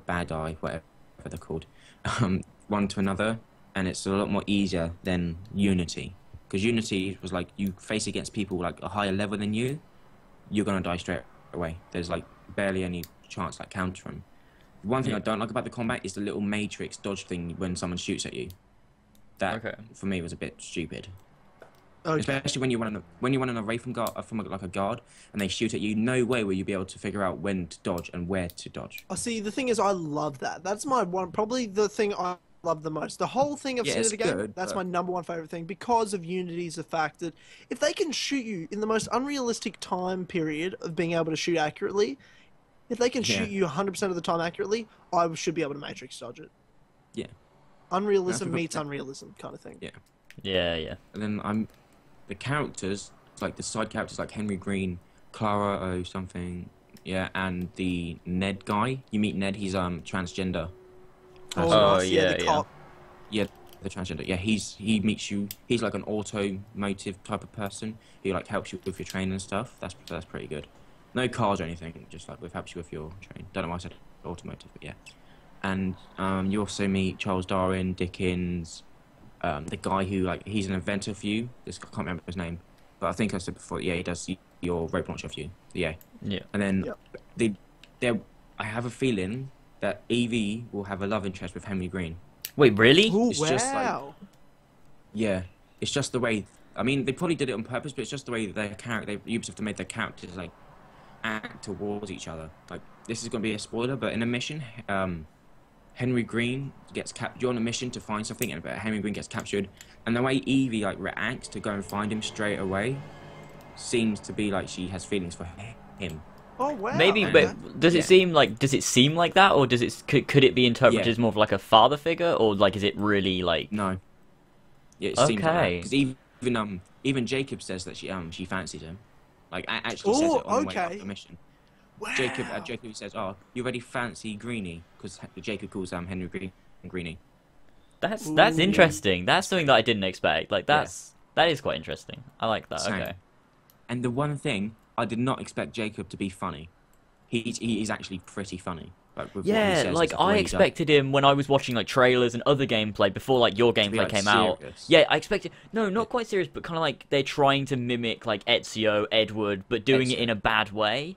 bad guy, whatever they're called, one to another, and it's a lot more easier than Unity. Because Unity was like you face against people like a higher level than you, you're gonna die straight away. There's like barely any chance like counter them. One thing I don't like about the combat is the little matrix dodge thing when someone shoots at you. That for me was a bit stupid. Okay. Especially when you run away from like a guard and they shoot at you, no way will you be able to figure out when to dodge and where to dodge. Oh, see, the thing is, I love that. That's my probably the thing I love the most. The whole thing of Syndicate game, that's my #1 favorite thing because of Unity's the fact that if they can shoot you in the most unrealistic time period of being able to shoot accurately, if they can shoot you 100% of the time accurately, I should be able to matrix dodge it. Yeah. Unrealism meets unrealism kind of thing. Yeah. Yeah. And then the characters, like the side characters like Henry Green, Clara or something, and the Ned guy. You meet Ned, he's transgender. The cop. Yeah, the transgender. Yeah, he meets you. He's like an automotive type of person. He like helps you with your training and stuff. That's pretty good. No cars or anything, just like helps you with your training. Don't know why I said automotive, but yeah. And you also meet Charles Darwin, Dickens. The guy who he's an inventor for you. I can't remember his name, but I think I said before. Yeah, he does your rope launcher for you. Yeah. And then I have a feeling that Evie will have a love interest with Henry Green. Wait, really? Ooh, it's just it's just the way. I mean, they probably did it on purpose, but it's just the way that their character. Ubisoft made their characters like act towards each other. Like this is going to be a spoiler, but in a mission, Henry Green gets captured. You're on a mission to find something, and Henry Green gets captured, and the way Evie reacts to go and find him straight away seems to be like she has feelings for him. Oh wow! Maybe, but does it seem like that, or could it be interpreted as more of like a father figure, or like is it really like no? Yeah, it seems like that. Because even Jacob says that she fancies him. Like actually says it on the way up the mission. Wow. Jacob says, "Oh, you already fancy Greenie?" Because Jacob calls Henry Green Greenie. That's interesting. That's something that I didn't expect. Like that is quite interesting. I like that. Okay. And the one thing I did not expect Jacob to be funny. He's actually pretty funny. Like with what he says, like I expected him when I was watching like trailers and other gameplay before like your gameplay came out. Yeah, I expected not quite serious, but kind of like they're trying to mimic like Ezio, Edward, but doing it in a bad way.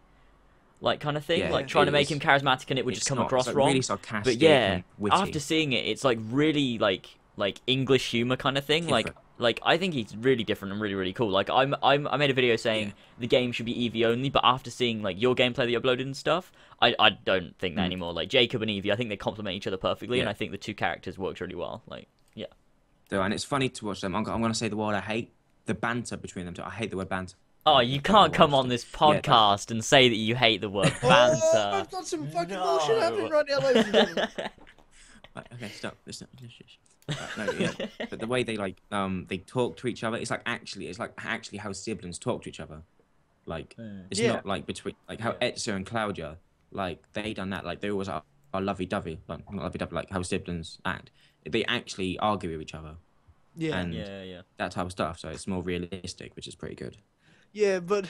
Like kind of thing, like trying to make him charismatic and it would just come across wrong. Really sarcastic. But yeah, and witty. after seeing it, it's like really like English humor kind of thing. Like I think he's really different and really really cool. Like I made a video saying the game should be Eevee only, but after seeing like your gameplay that you uploaded and stuff, I don't think that anymore. Like Jacob and Eevee, I think they complement each other perfectly, and I think the two characters worked really well. Like and it's funny to watch them. I'm gonna say the word I hate: the banter between them two. I hate the word banter. Oh, you can't come on this podcast and say that you hate the word banter. Oh, I've got some fucking bullshit happening right now, ladies and gentlemen. Okay, stop. Listen. No, yeah. But the way they like they talk to each other, it's like actually how siblings talk to each other. Like it's not like between like how Etzer and Claudia, like they done that. Like they always are lovey-dovey, like not lovey-dovey, like how siblings act. They actually argue with each other. Yeah. And Yeah. that type of stuff. So it's more realistic, which is pretty good. Yeah, but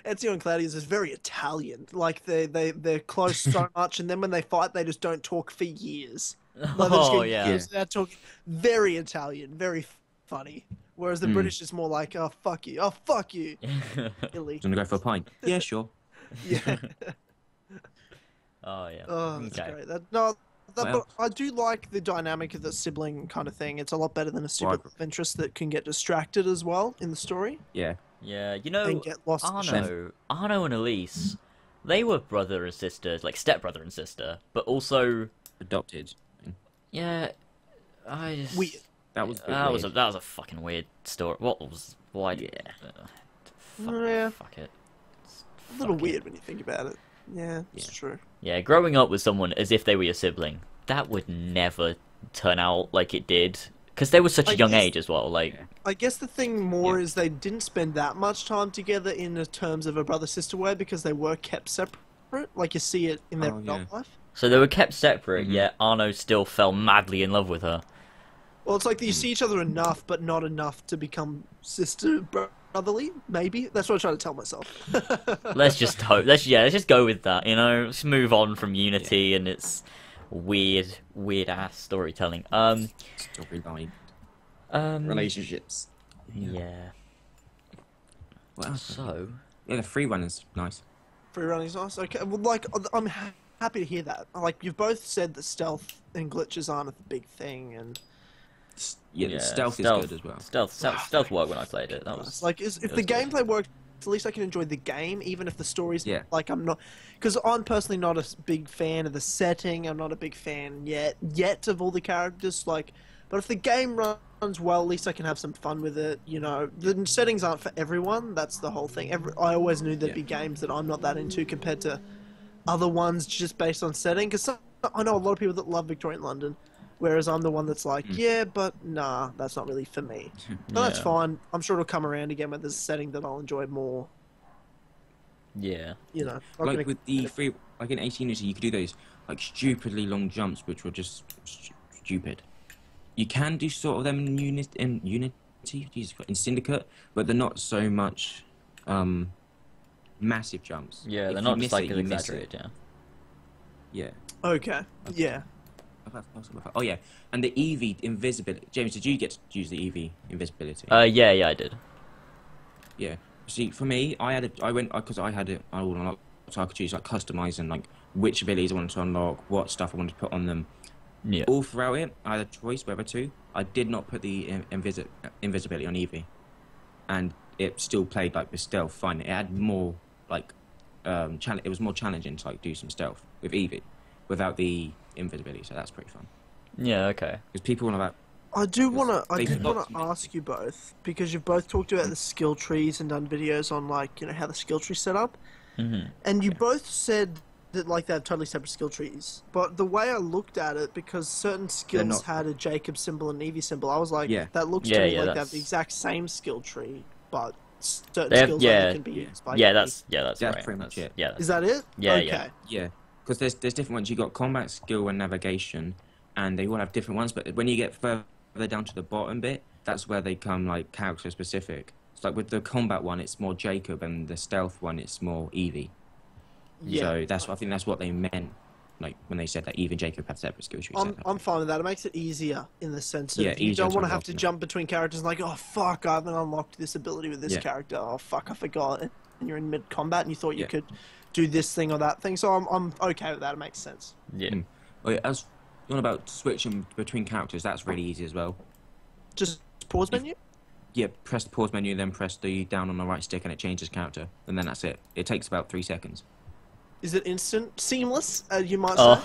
Ezio and Claudius is very Italian. Like they're close so much, and then when they fight, they just don't talk for years. Like, Oh yeah. They're talking very Italian, very funny. Whereas the British is more like, oh fuck you, oh fuck you. Do you wanna go for a pint? Yeah, sure. Yeah. Oh yeah. Oh, that's Okay. great. But I do like the dynamic of the sibling kind of thing. It's a lot better than a sibling of interest that can get distracted as well in the story. Yeah. Yeah, you know, And get lost in the show. Arno and Elise, they were brother and sister, like stepbrother and sister, but also Adopted. yeah, I just Weird. That was that was a fucking weird story. What was why? Yeah. Yeah. Fuck it. A little Fuck it. weird when you think about it. Yeah, it's true. Yeah, growing up with someone as if they were your sibling, that would never turn out like it did. Because they were such a young age as well. Like, I guess the thing more is they didn't spend that much time together in the terms of a brother-sister way because they were kept separate. Like you see it in their adult life. so they were kept separate, yet Arno still fell madly in love with her. Well, it's like that you see each other enough, but not enough to become brotherly. Maybe that's what I'm trying to tell myself. Let's just hope. Let's just go with that. You know, let's move on from Unity and its weird ass storytelling. Storyline. Relationships. Yeah. What else? So. Yeah, the free one is nice. Free running's nice. Okay, well, like I'm happy to hear that. Like you've both said that stealth and glitches aren't a big thing, and Yeah, the stealth is good as well. Stealth worked when I played it. That was like if the gameplay works, at least I can enjoy the game, even if the story's like I'm not. Because I'm personally not a big fan of the setting. I'm not a big fan yet of all the characters. Like, but if the game runs well, at least I can have some fun with it. You know, the settings aren't for everyone. That's the whole thing. I always knew there'd be games that I'm not that into compared to other ones just based on setting. Because I know a lot of people that love Victorian London, whereas I'm the one that's like, yeah, but nah, that's not really for me. But that's fine. I'm sure it'll come around again when there's a setting that I'll enjoy more. Yeah. You know, like with the free, like in 18 Unity, you could do those like stupidly long jumps, which were just stupid. You can do sort of them in Unity, Jesus, in Syndicate, but they're not so much massive jumps. Yeah, If they're you not miss just like it, you miss exaggerated. it. Yeah. Yeah. Okay. Yeah. Oh yeah, and the EV invisibility. James, did you get to use the EV invisibility? Yeah, I did. Yeah. See, for me, I went because I had it all unlocked, so I could choose like customizing like which abilities I wanted to unlock, what stuff I wanted to put on them. Yeah. All throughout it, I had a choice whether to. I did not put the invisibility on Eevee, and it still played like the stealth fine. It had more like it was more challenging to like do some stealth with Eevee without the invisibility. So that's pretty fun. Yeah. Okay. Because people want about. I did want they to forgot to ask you both, because you've both talked about the skill trees and done videos on like, you know, how the skill tree's set up. And you both said that like they have totally separate skill trees. But the way I looked at it, because certain skills had a Jacob symbol and Eevee symbol, I was like, that looks to me like they have the exact same skill tree, but certain skills only can be used by that's right. Pretty much it. Yeah. Is that it? Yeah, okay. Yeah, because there's different ones. You got combat, skill, and navigation, and they all have different ones. But when you get further down to the bottom bit, that's where they come like character specific. It's like with the combat one, it's more Jacob, and the stealth one, it's more Eevee. Yeah. So I think that's what they meant, like when they said that Eevee and Jacob have separate skill trees. I'm fine with that. It makes it easier in the sense of you easier don't to want to have unlock, to yeah. jump between characters like, oh fuck, I haven't unlocked this ability with this character. Oh fuck, I forgot. And you're in mid combat and you thought you could do this thing or that thing. So I'm okay with that. It makes sense. Yeah. Oh, yeah, as you know about switching between characters, that's really easy as well. Just pause menu. Yeah, press the pause menu, then press the down on the right stick, and it changes character, and then that's it. It takes about 3 seconds. Is it instant, seamless? You might say.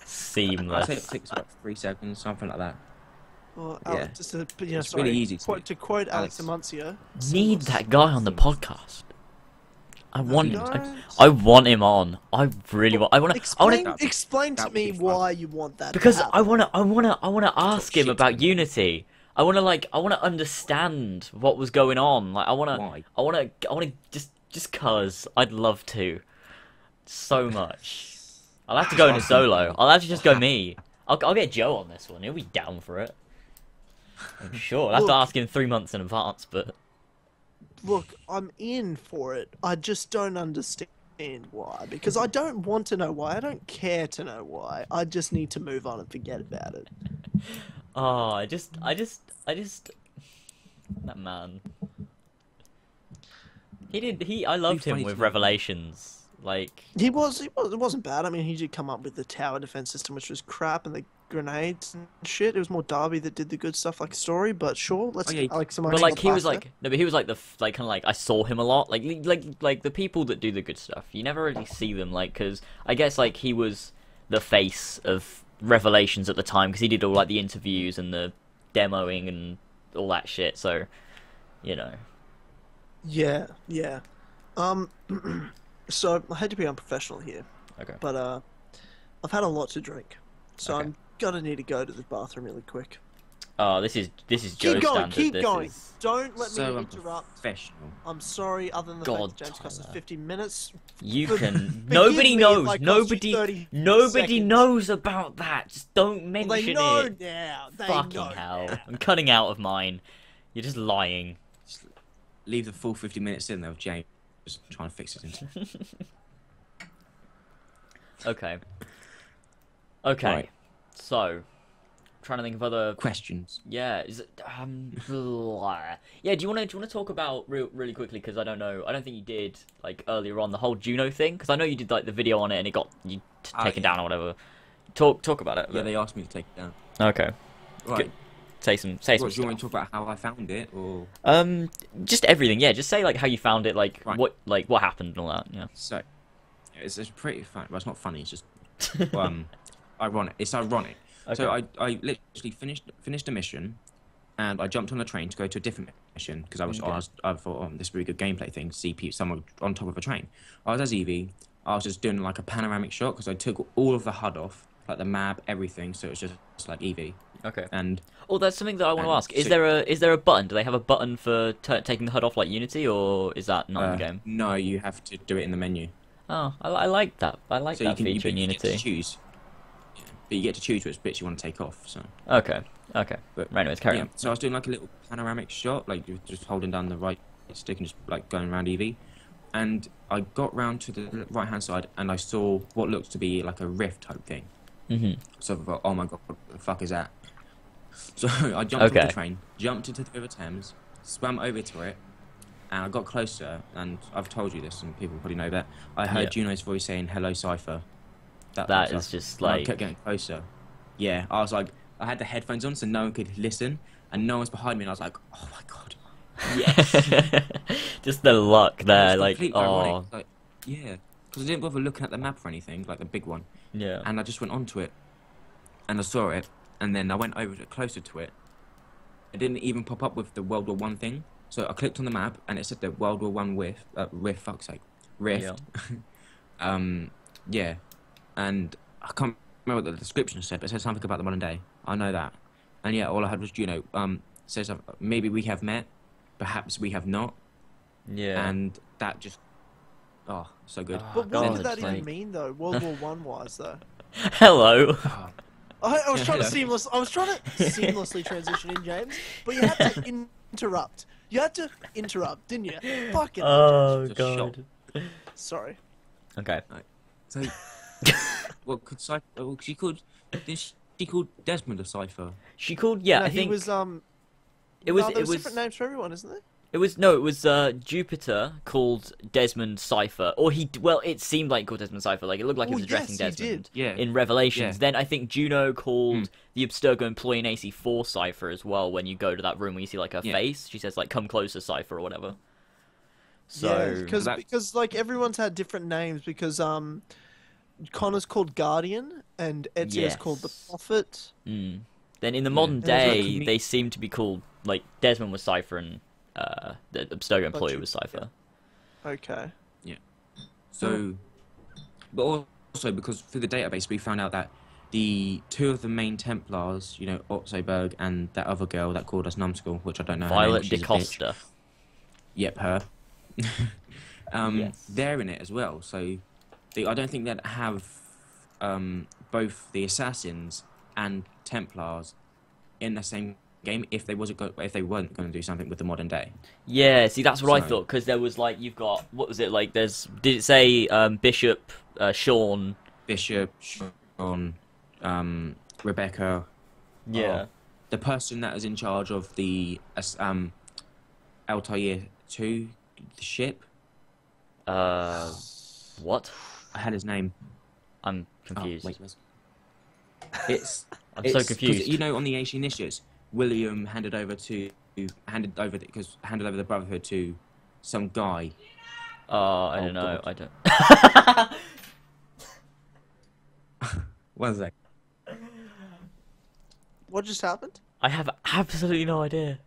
Seamless. I'd say it takes about 3 seconds, something like that. Well, Yeah. just a, you know, It's really easy to quote Alex Amuncio. Need that guy on the podcast. I want You don't? I want him on. I really want. I want to. Explain to that would me be fun. why you want that. Because to I wanna ask him shit about on. Unity. I wanna understand what was going on. Like, Why? I wanna just cause I'd love to, so much. I'll have to go in a solo. I'll have to just go me. I'll get Joe on this one. He'll be down for it. I'm sure. I'll have to Look. ask him 3 months in advance, but Look, I'm in for it. I just don't understand why. Because I don't want to know why. I don't care to know why. I just need to move on and forget about it. oh, I just that man. I loved him funny with to- Revelations. Like, It wasn't bad. I mean, he did come up with the tower defense system, which was crap, and the grenades and shit. It was more Darby that did the good stuff, like story. But sure, let's Oh, yeah, like some. but like he was like no, but he was like kind of like I saw him a lot. Like the people that do the good stuff, you never really see them. Like, because I guess like he was the face of Revelations at the time because he did all like the interviews and the demoing and all that shit. So, you know. Yeah. So I hate to be unprofessional here, Okay. but I've had a lot to drink, so Okay. I'm gonna need to go to the bathroom really quick. Oh, this is Joe's Keep going, standard. keep This going. is- Don't let So me interrupt. unprofessional. I'm sorry. Other than the God, fact that James cost us Tyler. 50 minutes. You For- can. forgive Nobody me knows. if I cost you Nobody. 30 Nobody seconds. knows about that. Just don't mention Well, they know it. now. They Fucking know hell! now. I'm cutting out of mine. You're just lying. Just leave the full 50 minutes in there with James just trying to fix it. Okay. Okay. Right. So, trying to think of other. Questions. Yeah. Is it? Blah. Yeah. Do you want to talk about really quickly? Because I don't know. I don't think you did like earlier on the whole Juno thing. Because I know you did like the video on it and it got you taken yeah. down or whatever. Talk about it. Yeah, they asked me to take it down. Okay. Right. Say some What, do you want stuff. me to talk about how I found it, or Just everything. Yeah. Just say like how you found it, like Right. what happened and all that. Yeah. so? It's pretty funny. Well, it's not funny. It's just ironic. It's ironic. So Okay. I literally finished a mission, and I jumped on a train to go to a different mission because I thought this would be a good gameplay thing. See someone on top of a train. I was as Evie. I was just doing like a panoramic shot because I took all of the HUD off, like the map, everything. So it was just like Evie. Okay. And Oh, that's something that I want to and ask. Is so- there a button? Do they have a button for taking the HUD off like Unity, or is that not in the game? No, you have to do it in the menu. Oh, I like that. I like So that you feature in get to Unity. choose. Yeah, but you get to choose which bits you want to take off. So. Okay. Okay. But Right, anyways, carry yeah, on. so I was doing like a little panoramic shot, like just holding down the right stick and just like going around Evie, and I got round to the right hand side and I saw what looked to be like a rift type thing. Mhm. So I thought, oh my god, what the fuck is that? So I jumped Okay. off the train, jumped into the River Thames, swam over to it, and I got closer. And I've told you this, and people probably know that I heard Yeah. Juno's voice saying "Hello, Cypher." That type is stuff. just And I like kept getting closer. Yeah, I was like, I had the headphones on so no one could listen, and no one's behind me, and I was like, oh my god, yes. just the luck It there, was like completely oh ironic, like, yeah, because I didn't bother looking at the map or anything, like the big one, yeah. and I just went onto it, and I saw it, and then I went over closer to it. It didn't even pop up with the World War One thing, so I clicked on the map, and it said the World War One rift, fuck's sake, rift. Yeah, and I can't remember what the description said, but it said something about the modern day. I know that, and yeah, all I had was Juno. Says maybe we have met, perhaps we have not. Yeah. And that just, oh, so good. Oh, But what God, did that like- even mean, though? World War One wise, though. Hello. I was trying to hello. seamlessly transition in, James, but you had to interrupt. You had to interrupt, didn't you? Fucking hell, Oh Just a god. James. Sorry. Okay. So, well, could Cypher? Well, she called. Did she called Desmond a Cypher? She called. Yeah, No, I he think was it was. no, It there's was. different names for everyone, isn't there? It was Jupiter called Desmond Cypher, or well, it seemed like he called Desmond Cypher. Like it looked like he Oh, was addressing yes, he Desmond did. Yeah. in Revelations. Yeah. Then I think Juno called the Abstergo employee in AC4 Cypher as well. When you go to that room where you see like her Yeah. face, she says like "Come closer, Cypher" or whatever. So Yeah, that- because like everyone's had different names because Connor's called Guardian and Ezio's called the Yes. Prophet. Mm. Then in the modern It was like day, me- they seem to be called like Desmond was Cypher and the Abstergo employee you- was Cypher. Okay. So, but also because through the database we found out that the two of the main Templars, you know, Otzoberg and that other girl that called us numbskull, which I don't know. Violet she's a bitch. DeCosta. Yep, her. Yes. They're in it as well. So, I don't think they'd have both the assassins and Templars in the same game if they weren't going to do something with the modern day. Yeah, see, that's what I So- thought, because there was, like, you've got, what was it, like, did it say, Bishop, Sean? Bishop, Sean, Rebecca. Yeah. The person that is in charge of the Altair 2 the ship. What? I had his name. I'm confused. Oh, wait, it's I'm so 'cause, confused. you know, on the Asian issues, William handed over the Brotherhood to some guy. I don't Oh, know, God. I don't... One sec. What just happened? I have absolutely no idea.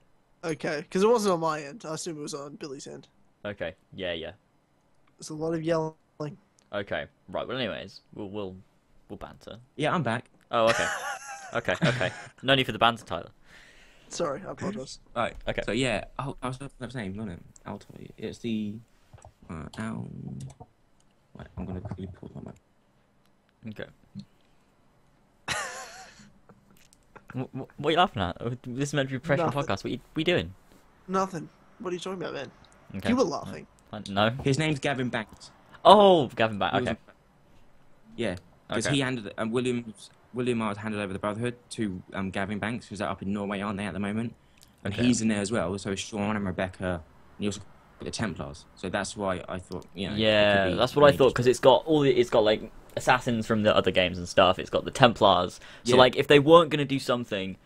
Okay, because it wasn't on my end. I assume it was on Billy's end. Okay, yeah. There's a lot of yelling. Okay, right, well anyways, we'll banter. Yeah, I'm back. Oh, okay. Okay. No need for the banter, Tyler. Sorry, I apologize. Right. Okay. So yeah, I was name, wasn't it? I'll tell you. It's the Wait, I'm gonna quickly pull that up. Okay. What are you laughing at? This is meant to be a professional Nothing. podcast. What are you doing? Nothing. What are you talking about, man? Okay. You were laughing. No. His name's Gavin Banks. Oh, Gavin back. He was- Okay. Yeah, because Okay. he handed William had handed over the Brotherhood to Gavin Banks, who's up in Norway, aren't they, at the moment? And Okay. he's in there as well. So Sean and Rebecca, and he also got the Templars. So that's why I thought, you know. it Yeah, could be that's what I really thought, because it's got like assassins from the other games and stuff. It's got the Templars. So Yeah. like, if they weren't gonna do something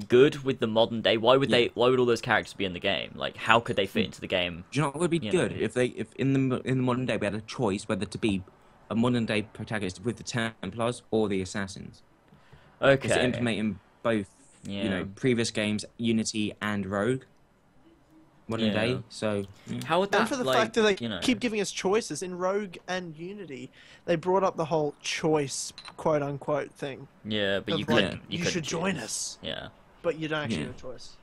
good with the modern day, why would Yeah. Why would all those characters be in the game? Like, how could they fit into the game? Do you know what would be You good know. if in the modern day we had a choice whether to be a modern day protagonist with the Templars or the assassins? Because Okay. implementing both, you Yeah. know, previous games, Unity and Rogue, modern Yeah. day. So yeah. How would that? And for the like, fact that they you know, keep giving us choices in Rogue and Unity, they brought up the whole choice, quote unquote, thing. Yeah, but of you like, couldn't. you couldn't should join choose. us, Yeah. but you don't actually Yeah. have a choice.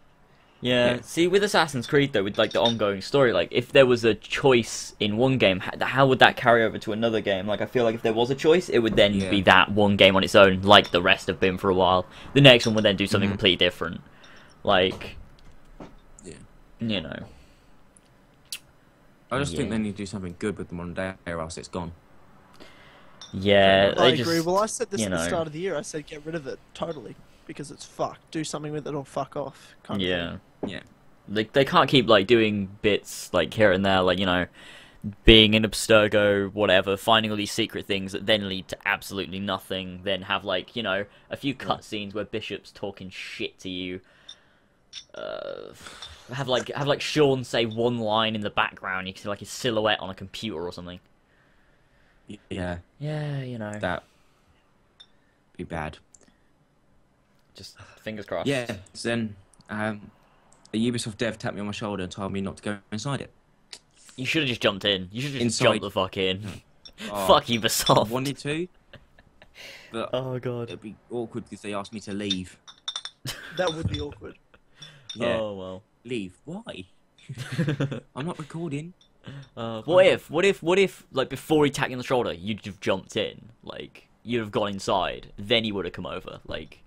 Yeah. Yeah. See, with Assassin's Creed though, with like the ongoing story, like if there was a choice in one game, how would that carry over to another game? Like I feel like if there was a choice, it would then Yeah. be that one game on its own, like the rest have been for a while. The next one would then do something Mhm. completely different. Like, Yeah. you know. I just think Yeah. they need to do something good with the modern day, or else it's gone. Yeah, I they agree. just, Well, I said this you at the know. start of the year. I said get rid of it totally because it's fucked. Do something with it or fuck off. Kind of yeah. thing. Yeah. They can't keep like doing bits like here and there, like, you know, being in Abstergo, whatever, finding all these secret things that then lead to absolutely nothing, then have like, you know, a few cutscenes where Bishop's talking shit to you. Have like Sean say one line in the background, you can see like his silhouette on a computer or something. Yeah. Yeah, you know. That be bad. Just fingers crossed. Yeah. So then, a Ubisoft dev tapped me on my shoulder and told me not to go inside it. You should have just jumped in. You should have just Inside- jumped the fuck in. Oh, Fuck I Ubisoft. wanted to, but Oh god. it'd be awkward if they asked me to leave. That would be awkward. Yeah. Oh well. Leave? Why? I'm not recording. What if, like, before he tapped you on the shoulder, you'd have jumped in, like, you'd have gone inside, then he would have come over, like...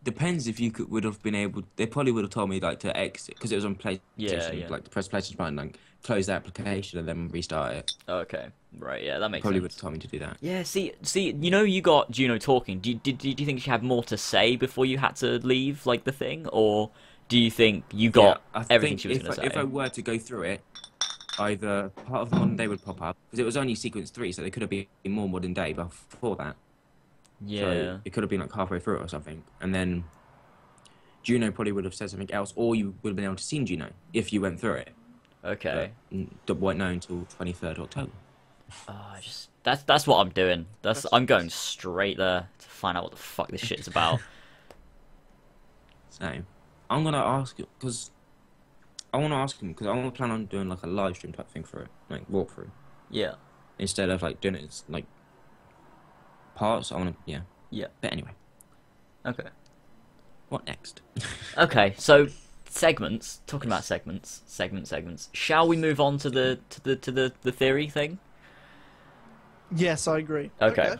Depends if you would have been able. They probably would have told me like to exit because it was on PlayStation. Yeah. Like to press PlayStation button and close the application and then restart it. Okay, right, yeah, that makes Probably would sense. have told me to do that. Yeah, see, you know, you got Juno talking. Did you think she had more to say before you had to leave, like, the thing? Or do you think you got I everything think she was going to say? if I were to go through it, either part of the modern day would pop up because it was only sequence 3, so there could have been more modern day before that. Yeah. So it could have been like halfway through it or something, and then Juno probably would have said something else, or you would have been able to see Juno if you went through it. Okay. But won't know until 23rd October. That's what I'm doing. I'm going straight there to find out what the fuck this shit's about. So I'm gonna ask you because I want to ask him because I want to plan on doing like a live stream type thing for it, like walkthrough. Yeah. Instead of like doing it as, like parts. I want to, yeah. Yeah. But anyway, Okay. what next? Okay. So segments. Talking about segments. Segments. Shall we move on to the theory thing? Yes, I agree. Okay.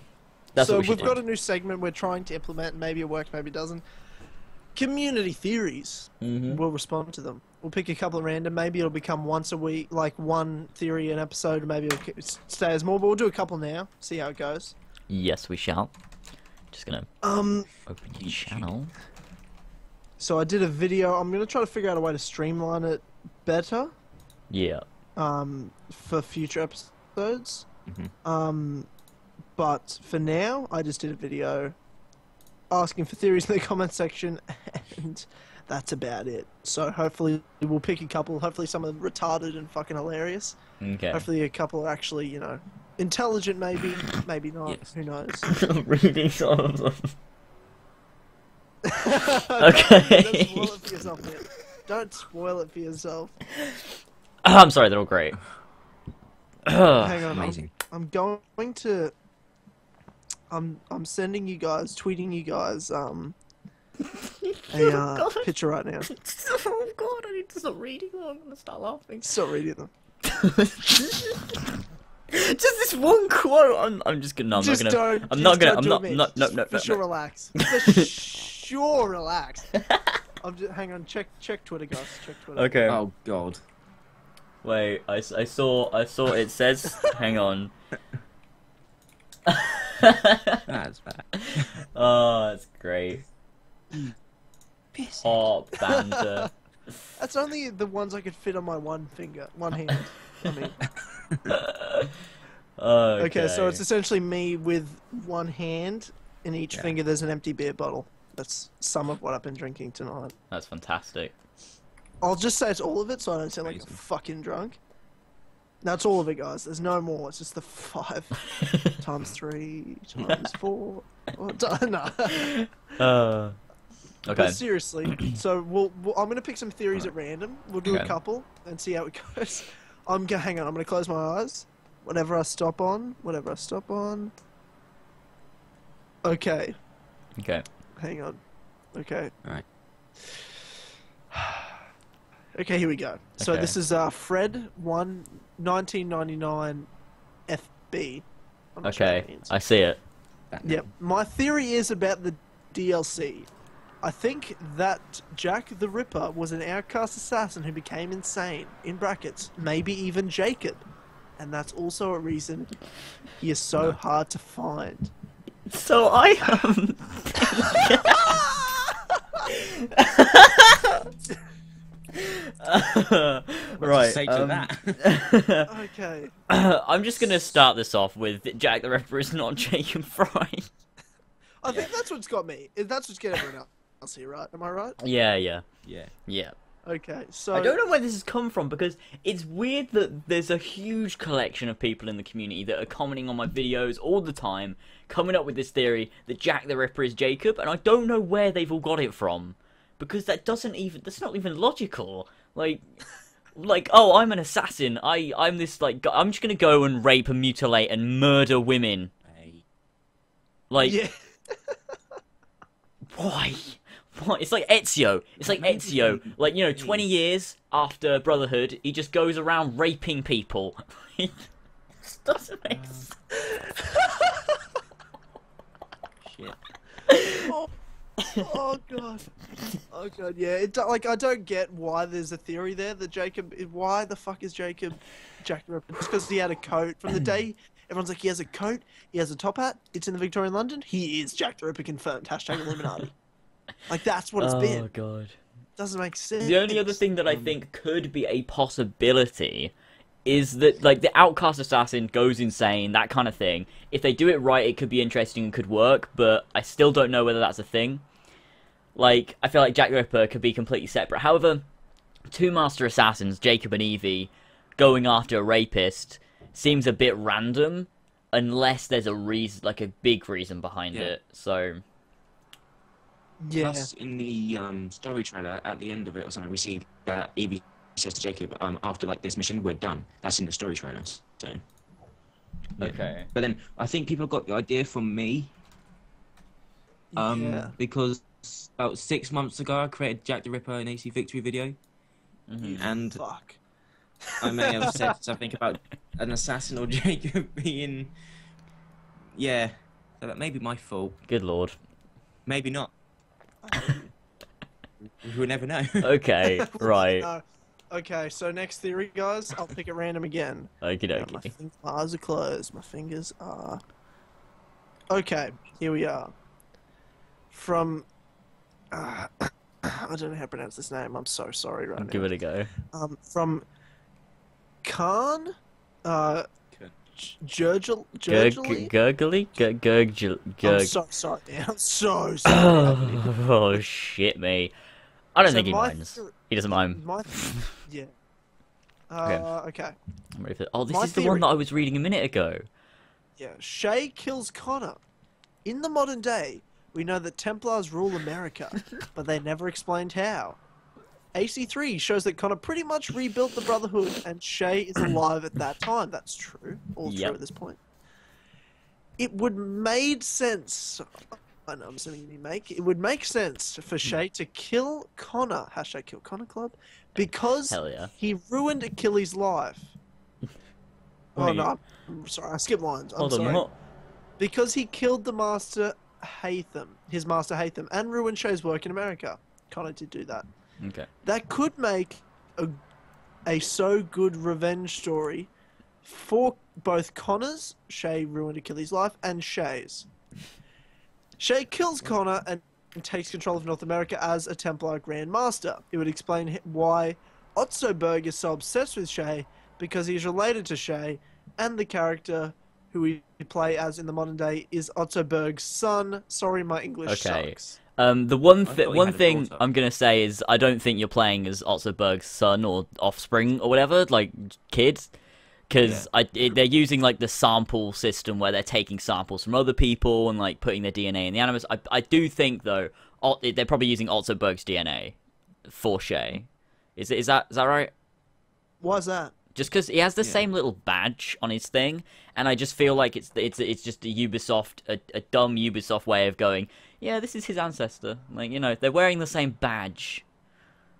That's so what we should we've got a new segment we're trying to implement. Maybe it works, maybe it doesn't. Community theories. Mm-hmm. We'll respond to them. We'll pick a couple of random. Maybe it'll become once a week, like one theory an episode. Maybe it'll stay as more. But we'll do a couple now. See how it goes. Yes, we shall. Just gonna open your channel. So I did a video. I'm gonna try to figure out a way to streamline it better. Yeah. For future episodes. Mm-hmm. But for now, I just did a video asking for theories in the comment section, and that's about it. So hopefully we'll pick a couple. Hopefully some are retarded and fucking hilarious. Okay. Hopefully a couple are actually, you know, intelligent. Maybe, maybe not. Yes. Who knows? I'm reading some of them. Okay. Don't spoil it for yourself, man. Don't spoil it for yourself. I'm sorry, they're all great. Hang on, Amazing. I'm going to. I'm sending you guys, tweeting you guys, a picture right now. Oh god, I need to stop reading them. I'm gonna start laughing. Stop reading them. Just this one quote. I'm just gonna. No, I'm Just not gonna. don't. I'm not gonna. I'm do not. it, No. For sure, No. relax. For sure, relax. Hang on. Check Twitter, guys. Check Twitter. Okay. Oh God. Wait. I saw. It says. Hang on. That's bad. Oh, that's great. Hot banter. That's only the ones I could fit on my one hand. I mean. Okay, so it's essentially me with one hand. In each finger, there's an empty beer bottle. That's some of what I've been drinking tonight. That's fantastic. I'll just say it's all of it, so I don't sound like a fucking drunk. No, it's all of it, guys. There's no more. It's just the 5 times 3 times 4. No. Okay. But seriously, so I'm gonna pick some theories at random. We'll do a couple and see how it goes. Hang on. I'm gonna close my eyes. Whatever I stop on. Okay. Okay. Hang on. Okay. All right. Okay, here we go. So Okay. this is Fred 1999 FB. I'm not sure what Okay. that means. I see it. Yep. My theory is about the DLC. I think that Jack the Ripper was an outcast assassin who became insane, in brackets, maybe even Jacob. And that's also a reason he is so hard to find. So I right. Say to that. Okay. I'm just gonna start this off with Jack the Ripper is not Jacob Fry. I think that's what's got me. That's what's getting everyone else here, right? Am I right? Yeah. Yeah. Okay, so... I don't know where this has come from because it's weird that there's a huge collection of people in the community that are commenting on my videos all the time, coming up with this theory that Jack the Ripper is Jacob, and I don't know where they've all got it from because that's not even logical. Like, oh, I'm an assassin. I'm this like I'm just gonna go and rape and mutilate and murder women. Hey. Like, Yeah. why? What? It's like Ezio. It's like Ezio. Like, 20 years after Brotherhood, he just goes around raping people. It just doesn't make sense. Shit. Oh god. Oh god, yeah. I don't get why there's a theory there that Jacob... Why the fuck is Jacob Jack the Ripper? It's because he had a coat. From the day everyone's like, he has a coat, he has a top hat, it's in the Victorian London, he is Jack the Ripper confirmed. Hashtag Illuminati. Like, that's what it's been. Oh, God. Doesn't make sense. The only other thing that I think could be a possibility is that, like, the outcast assassin goes insane, that kind of thing. If they do it right, it could be interesting and could work, but I still don't know whether that's a thing. Like, I feel like Jack the Ripper could be completely separate. However, two master assassins, Jacob and Evie, going after a rapist seems a bit random, unless there's a reason, like a big reason behind it, so... Yeah. Plus, in the story trailer, at the end of it or something, we see that Evie says to Jacob, after like this mission, we're done. That's in the story trailer. So. Yeah. Okay. But then I think people got the idea from me. Because about 6 months ago, I created Jack the Ripper and AC Victory video. And fuck. I may have said something about an assassin or Jacob being... Yeah, so that may be my fault. Good lord. Maybe not. We'll never know. Okay, right. No. Okay, so next theory, guys. I'll pick at random again. Okie My dokie. eyes are closed. My fingers are... Okay, here we are. From... I don't know how to pronounce this name. I'm so sorry right now. Give it a go. From Khan? Gurgly? I'm so sorry, man. I'm so sorry. Oh, shit me. I don't think he minds. He doesn't mind. Yeah. Okay. I'm ready for... Oh, this My is the one that I was reading a minute ago. Yeah. Shay kills Connor. In the modern day, we know that Templars rule America, but they never explained how. AC3 shows that Connor pretty much rebuilt the Brotherhood, and Shay is alive at that time. That's true. All true at this point. It would made sense. I know I'm saying it would make sense for Shay to kill Connor. Hashtag KillConnorClub, because he ruined Achilles' life. Oh no, I'm sorry. I skipped lines. I'm sorry. What? Because he killed the master his master Hatham, and ruined Shay's work in America. Connor did do that. Okay. That could make a so good revenge story for both Connor's, Shay ruined Achilles' life, and Shay's. Shay kills Connor and takes control of North America as a Templar Grand Master. It would explain why Otzoberg is so obsessed with Shay, because he's related to Shay, and the character who we play as in the modern day is Otzoberg's son. Sorry, my English sucks. The one thing I'm gonna say is I don't think you're playing as Otzoberg's son or offspring or whatever, like kid, because they're using like the sample system where they're taking samples from other people and like putting their DNA in the Animus. I do think though they're probably using Otzoberg's DNA for Shay. Is that right? Why's that? Just because he has the same little badge on his thing, and I just feel like it's just a Ubisoft, a dumb Ubisoft way of going, yeah, this is his ancestor. Like, you know, they're wearing the same badge.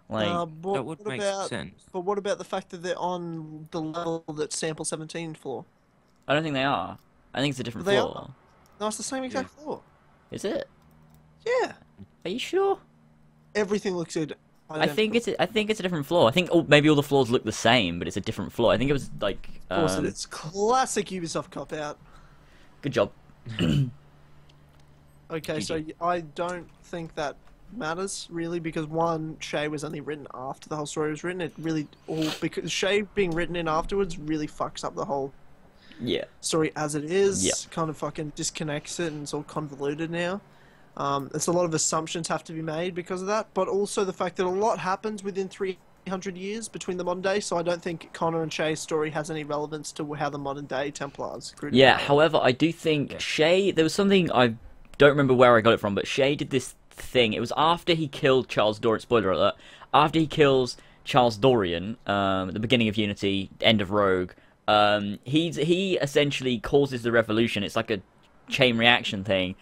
Like, that would make sense. But what about the fact that they're on the level that Sample 17 floor? I don't think they are. I think it's a different floor. No, it's the same exact floor. Is it? Yeah. Are you sure? Everything looks good. I think it's a different floor. I think maybe all the floors look the same, but it's a different floor. I think it was like. Of course, it's classic Ubisoft cop out. Good job. Okay, so I don't think that matters really, because one, Shay was only written after the whole story was written. It really because Shay being written in afterwards really fucks up the whole story as it is. Yeah. Kind of fucking disconnects it, and it's all convoluted now. It's a lot of assumptions have to be made because of that, but also the fact that a lot happens within 300 years between the modern day, so I don't think Connor and Shay's story has any relevance to how the modern day Templars grew. Yeah, however, I do think Shay, there was something, I don't remember where I got it from, but Shay did this thing. It was after he killed Charles Dorian, spoiler alert, after he kills Charles Dorian, at the beginning of Unity, end of Rogue, he essentially causes the revolution. It's like a chain reaction thing.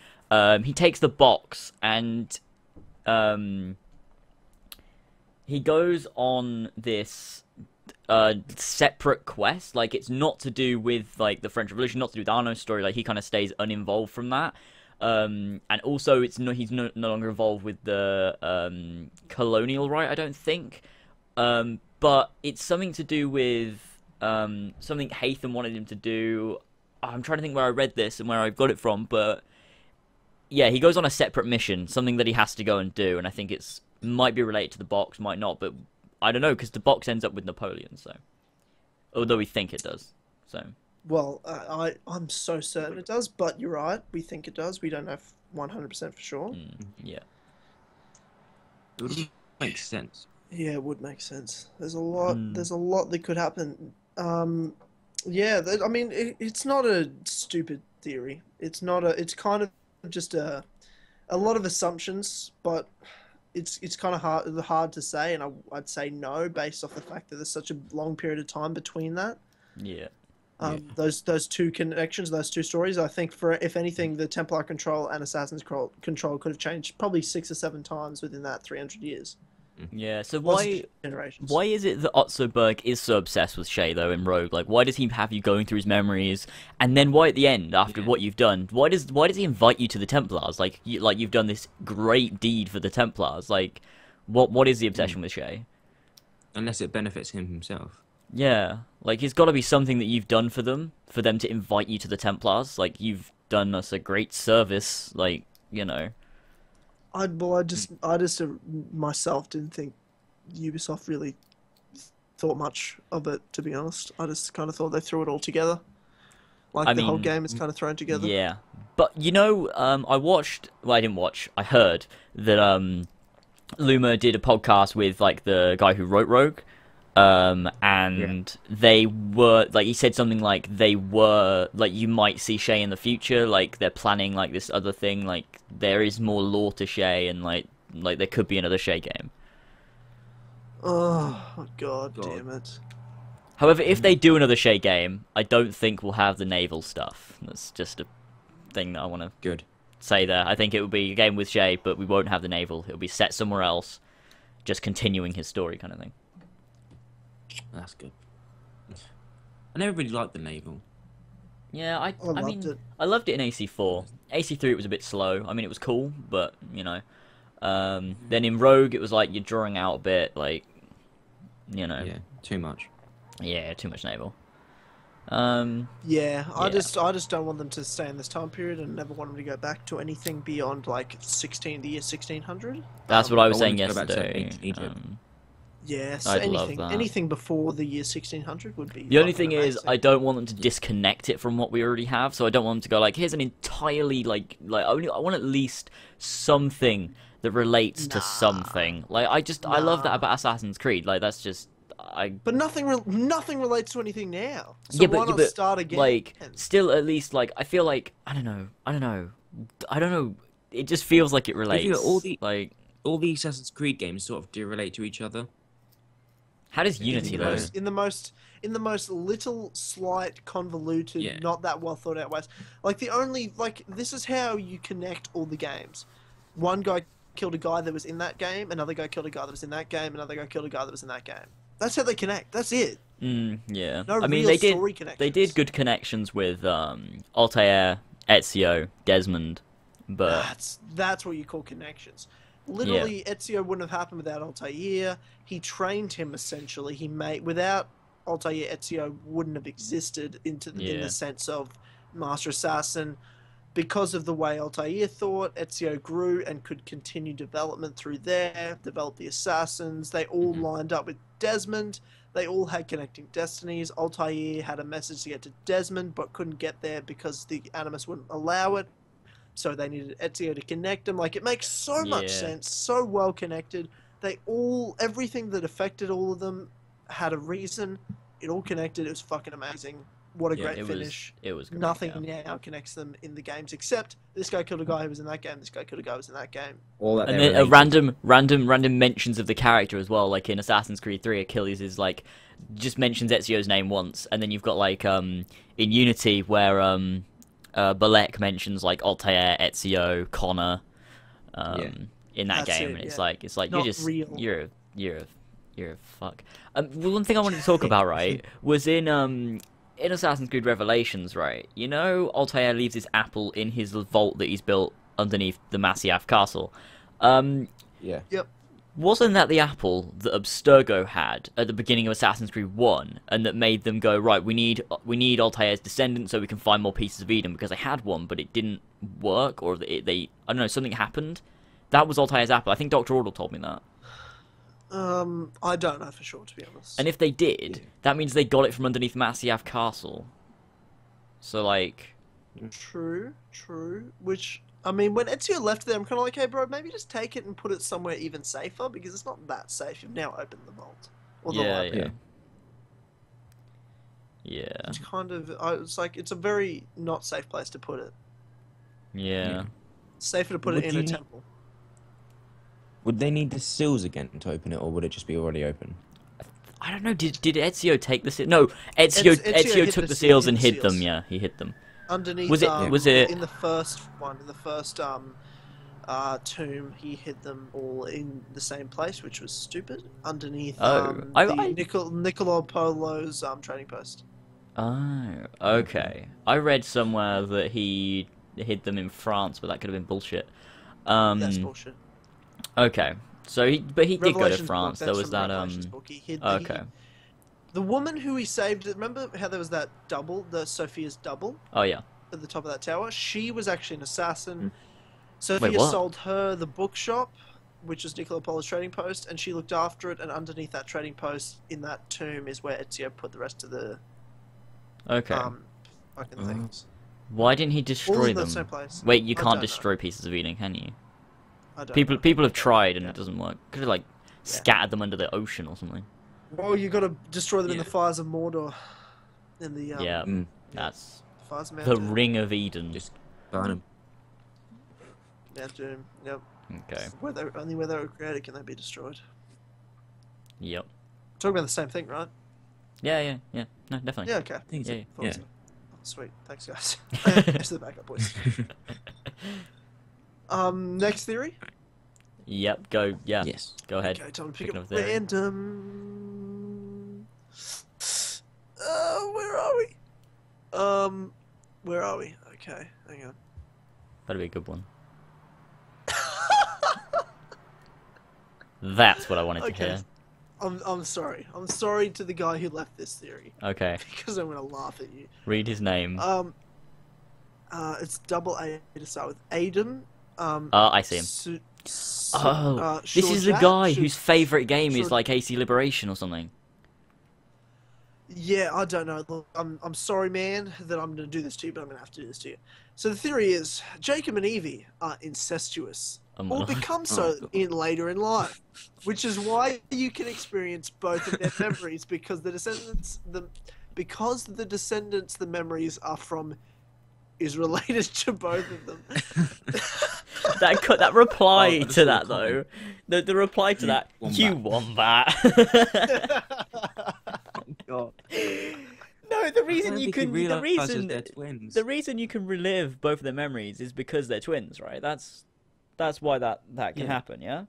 He takes the box and he goes on this separate quest. Like, it's not to do with like the French Revolution, not to do with Arno's story. Like, he kind of stays uninvolved from that. And also, he's no longer involved with the colonial right, I don't think. But it's something to do with something Hatham wanted him to do. I'm trying to think where I read this and where I got it from, but yeah, he goes on a separate mission, something that he has to go and do, and I think it's might be related to the box, might not, but I don't know, because the box ends up with Napoleon, so although we think it does, so. Well, I'm so certain it does, but you're right, we think it does. We don't know 100% for sure. Yeah. It would make sense. Yeah, it would make sense. There's a lot. There's a lot that could happen. Yeah, I mean, it's not a stupid theory. It's not a. It's kind of just a lot of assumptions, but it's kind of hard to say, and I'd say no based off the fact that there's such a long period of time between that. Yeah. Those two connections, those two stories. I think for if anything, the Templar control and Assassin's control could have changed probably 6 or 7 times within that 300 years. Yeah. So why is it that Otzoberg is so obsessed with Shay though in Rogue? Like, why does he have you going through his memories, and then why at the end after what you've done, why does he invite you to the Templars? Like you've done this great deed for the Templars. Like, what is the obsession with Shay? Unless it benefits him himself. Yeah, like it's got to be something that you've done for them to invite you to the Templars. Like, you've done us a great service, like, you know. I just myself didn't think Ubisoft really thought much of it, to be honest. I just kind of thought they threw it all together. Like, the whole game is kind of thrown together. Yeah, but you know, I heard that Luma did a podcast with like the guy who wrote Rogue. And they were, like, he said something like they were, like, you might see Shay in the future, like, they're planning, like, this other thing, like, there is more lore to Shay, and, like there could be another Shay game. Oh, God damn it. However, if they do another Shay game, I don't think we'll have the naval stuff. That's just a thing that I want to say there. I think it will be a game with Shay, but we won't have the naval. It'll be set somewhere else, just continuing his story kind of thing. That's good. I never really liked the naval. Yeah, I loved it in AC4. AC3 it was a bit slow. I mean, it was cool, but you know. Then in Rogue it was like you're drawing out a bit, like, you know. Yeah, too much. Yeah, too much naval. Yeah, I just don't want them to stay in this time period, and never want them to go back to anything beyond like the year 1600. That's what I was saying yesterday. Yes, yeah, anything before the year 1600 would be. The only thing is, I don't want them to disconnect it from what we already have, so I don't want them to go like, here's an entirely I want at least something that relates to something. Like, I love that about Assassin's Creed. Like, that's just But nothing relates to anything now. So why not start again? Like, still at least like I feel like I don't know. It just feels like it relates. I feel all the Assassin's Creed games sort of do relate to each other. How does Unity though? In the most little, slight, convoluted, not that well thought out ways. Like, this is how you connect all the games. One guy killed a guy that was in that game, another guy killed a guy that was in that game, another guy killed a guy that was in that game. That's how they connect. That's it. Yeah. No, I mean, they did good connections with Altair, Ezio, Desmond, but that's what you call connections. Literally, Ezio wouldn't have happened without Altair. He trained him, essentially. Without Altair, Ezio wouldn't have existed in the sense of Master Assassin. Because of the way Altair thought, Ezio grew and could continue development through there, develop the Assassins. They all lined up with Desmond. They all had connecting destinies. Altair had a message to get to Desmond, but couldn't get there because the Animus wouldn't allow it. So they needed Ezio to connect them. Like, it makes so much sense, so well connected. Everything that affected all of them had a reason. It all connected. It was fucking amazing. What a great finish. It was great, Nothing now connects them in the games except this guy killed a guy who was in that game, this guy killed a guy who was in that game. And then random mentions of the character as well, like in Assassin's Creed 3, Achilles is like, just mentions Ezio's name once, and then you've got like, in Unity where, Balek mentions like Altair, Ezio, Connor, in that game, and it's like Not you're a fuck. One thing I wanted to talk about, right, was in Assassin's Creed Revelations, right? You know, Altair leaves his apple in his vault that he's built underneath the Masyaf castle. Yep. Wasn't that the apple that Abstergo had at the beginning of Assassin's Creed 1, and that made them go, right, we need Altair's descendant so we can find more pieces of Eden, because they had one, but it didn't work, or I don't know, something happened? That was Altair's apple. I think Dr. Ordle told me that. I don't know for sure, to be honest. And if they did, that means they got it from underneath Masyaf Castle. So, like... True. Which, I mean, when Ezio left there, I'm kind of like, hey, bro, maybe just take it and put it somewhere even safer, because it's not that safe. You've now opened the vault. Or the library. Yeah. It's kind of... it's like, it's a very not safe place to put it. Yeah. It's safer to put it in a temple. Would they need the seals again to open it, or would it just be already open? I don't know. Did Ezio take the seals? No, Ezio took the seals and hid them. Yeah, he hid them. Underneath, Was it in the first one, in the first tomb, he hid them all in the same place, which was stupid. Underneath Niccolo Polo's trading post. Oh, okay. I read somewhere that he hid them in France, but that could have been bullshit. That's bullshit. Okay, so he did go to France. There was that okay. The woman who he saved. Remember how there was that double, the Sophia's double? Oh yeah. At the top of that tower, she was actually an assassin. Mm. Sophia sold her the bookshop, which was Niccolo Polo's trading post, and she looked after it. And underneath that trading post, in that tomb, is where Ezio put the rest of the fucking things. Why didn't he destroy them? Same place. Wait, you can't destroy pieces of Eden, can you? I don't People have tried and it doesn't work. Could have like scattered them under the ocean or something. Well, you got to destroy them in the fires of Mordor. In the that's fires of Mount the Doom. Ring of Eden. Just burn them. Mount Doom. Yep. Okay. Only where they were created can they be destroyed. Yep. Talking about the same thing, right? Yeah. No, definitely. Yeah. Okay. Yeah. So. Oh, sweet. Thanks, guys. Thanks for the backup, boys. Next theory. Yep. Go. Yeah. Yes. Go ahead. Okay, time to pick Pick up another theory. random. Where are we? Where are we? Okay, hang on. That'd be a good one. That's what I wanted to hear. I'm sorry. I'm sorry to the guy who left this theory. Okay. Because I'm gonna laugh at you. Read his name. It's double A to start with. Adam. I see him. This is the guy whose favourite game is like AC Liberation or something. Yeah, I don't know. Look, I'm sorry, man, that I'm gonna do this to you, but I'm gonna have to do this to you. So the theory is Jacob and Evie are incestuous, or become so later in life, which is why you can experience both of their memories because the descendants, the memories are from, is related to both of them. that reply to that though, the reply to that, you want that. God. No, the reason you can the reason you can relive both of their memories is because they're twins, right? That's why that can happen, yeah?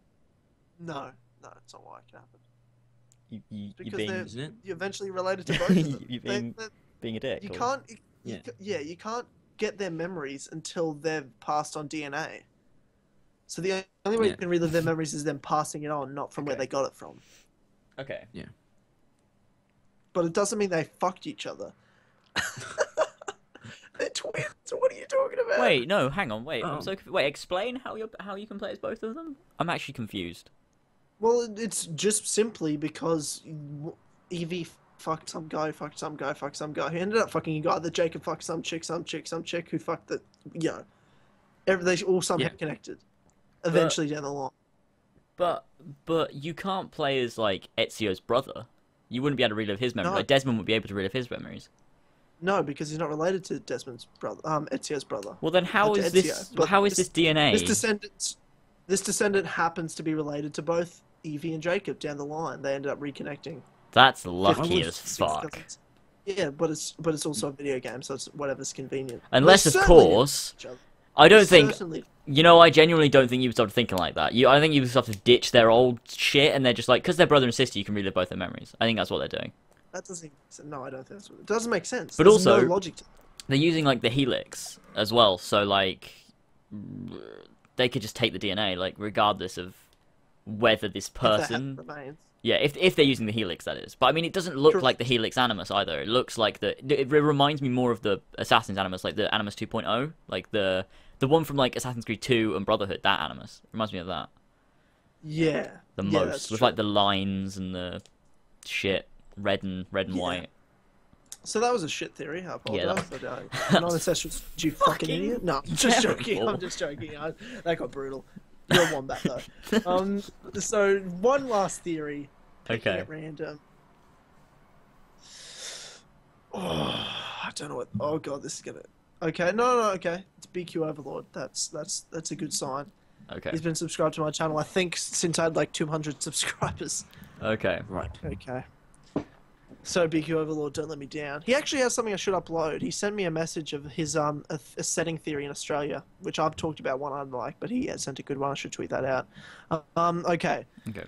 No, it's not why it can happen. Because you're eventually related to both of them. You're being a dick. You can't get their memories until they've passed on DNA. So the only way you can relive their memories is them passing it on, not from where they got it from. Okay. Yeah. But it doesn't mean they fucked each other. They're twins. What are you talking about? Wait, no, hang on, wait. I'm so wait. Explain how you can play as both of them. I'm actually confused. Well, it's just simply because Evie fucked some guy, fucked some guy, fucked some guy. He ended up fucking a guy that Jacob fucked some chick who fucked the they all somehow connected. Eventually down the line. But you can't play as like Ezio's brother. You wouldn't be able to relive his memories. No. Like Desmond would be able to relive his memories. No, because he's not related to Desmond's brother, Ezio's brother. Well, then how is this? How is this DNA? This descendant happens to be related to both Evie and Jacob down the line. They ended up reconnecting. That's lucky as fuck. Yeah, but it's also a video game, so it's whatever's convenient. Unless, of course, I don't think. You know, I genuinely don't think Ubisoft are thinking like that. I think Ubisoft have ditched their old shit, and they're just like, because they're brother and sister, you can relive both their memories. I think that's what they're doing. That doesn't. No, I don't think that's what. It doesn't make sense. But There's also, no logic to it. They're using like the helix as well, so like they could just take the DNA, like regardless of whether this person. Yeah, if they're using the helix, that is. But I mean, it doesn't look like the helix Animus either. It looks like it reminds me more of the Assassin's Animus, like the Animus 2.0, like the one from like Assassin's Creed 2 and Brotherhood. That Animus reminds me of that. Yeah. The most with like the lines and the shit, red and white. So that was a shit theory. I apologize. Yeah, Non-incestuous, you fucking idiot. No, I'm just joking. I'm just joking. That got brutal. You're a wombat though. So one last theory. Okay. At random. Oh, I don't know what. Oh god, this is gonna. Okay, no. Okay, it's BQ Overlord. That's a good sign. Okay. He's been subscribed to my channel, I think, since I had like 200 subscribers. Okay. Right. Okay. So, BQ Overlord, don't let me down. He actually has something I should upload. He sent me a message of his a setting theory in Australia, which I've talked about one I'd like, but he had sent a good one. I should tweet that out. Okay. Okay.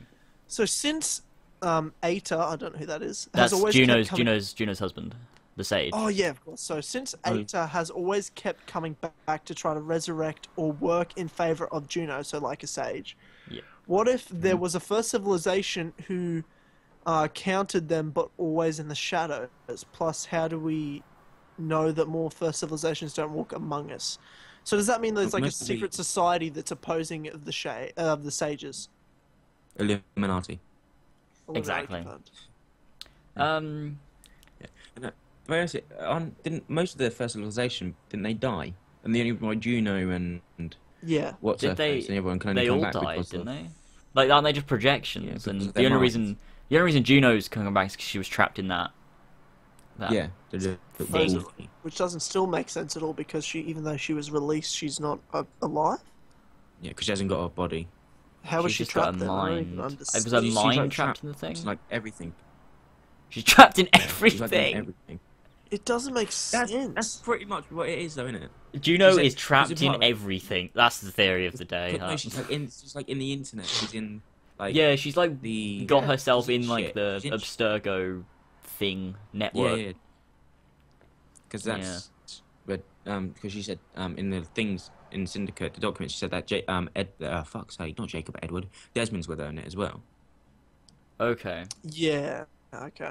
So since Aita, I don't know who that is, That's has always Juno's kept coming... Juno's husband, the Sage. Oh yeah, of course. So since Aita has always kept coming back to try to resurrect or work in favor of Juno, so like a Sage. Yeah. What if there was a first civilization who countered them, but always in the shadows? Plus, how do we know that more first civilizations don't walk among us? So does that mean there's like a secret society that's opposing of the sages? Illuminati. Exactly. Yeah. No, didn't most of the first civilization, didn't they die? And the only reason why Juno and yeah, what's her face and everyone can only they come all back died, because didn't of... they? Like, aren't they just projections? Yeah, and of the only their minds. reason Juno's coming back is because she was trapped in that. Yeah. thing. which doesn't still make sense at all because even though she was released, she's not alive. Yeah, because she hasn't got a body. How was She's she just got trapped a then? I don't mind. even It understand. was a She's mind like trapped in the thing. It's like everything. She's trapped in She's like in everything. everything. It doesn't make sense. That's pretty much what it is, though, isn't it? Juno She's is trapped she's a in part of- everything. That's the theory of the day. But Huh? no, she's like in the internet. She's in like Yeah, she's like the got herself she's in like shit. the She's in- Abstergo thing network. Yeah. Because that's because she said in the things in Syndicate, the document, she said that fuck's sake, not Jacob, Edward, Desmond's with her in it as well. Okay. Yeah. Okay.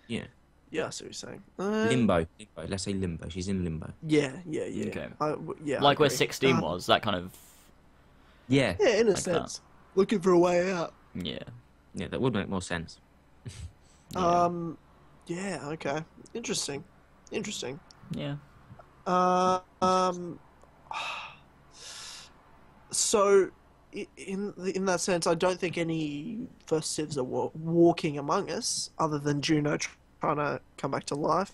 Yeah. Yeah, I see what you're saying. Limbo. Let's say limbo. She's in limbo. Yeah. Okay. Yeah. Like I where agree. 16 was, that kind of. Yeah. Yeah, in a Like sense. Looking for a way out. Yeah. Yeah, that would make more sense. Yeah. Yeah. Okay. Interesting. Yeah. So, in that sense, I don't think any first civs are walking among us, other than Juno trying to come back to life.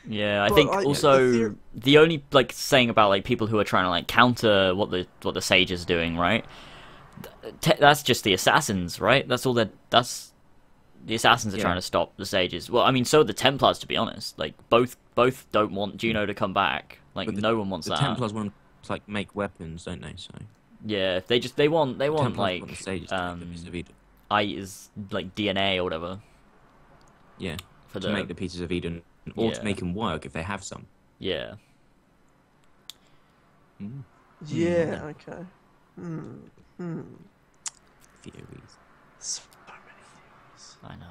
Yeah, I But think the also theory- the only like saying about like people who are trying to like counter what the Sage is doing, right? That's just the assassins, right? That's all that's the assassins are trying to stop the Sages. Well, I mean, so are the Templars, to be honest. Like both don't want Juno to come back. Like no one wants the that. Templars want to like make weapons, don't they? So Yeah, they want Templars like want the Sages to make the pieces of Eden. is like DNA or whatever. Yeah, For to make the pieces of Eden, or to make them work if they have some. Yeah. Yeah. Okay. Theories. So many theories. I know.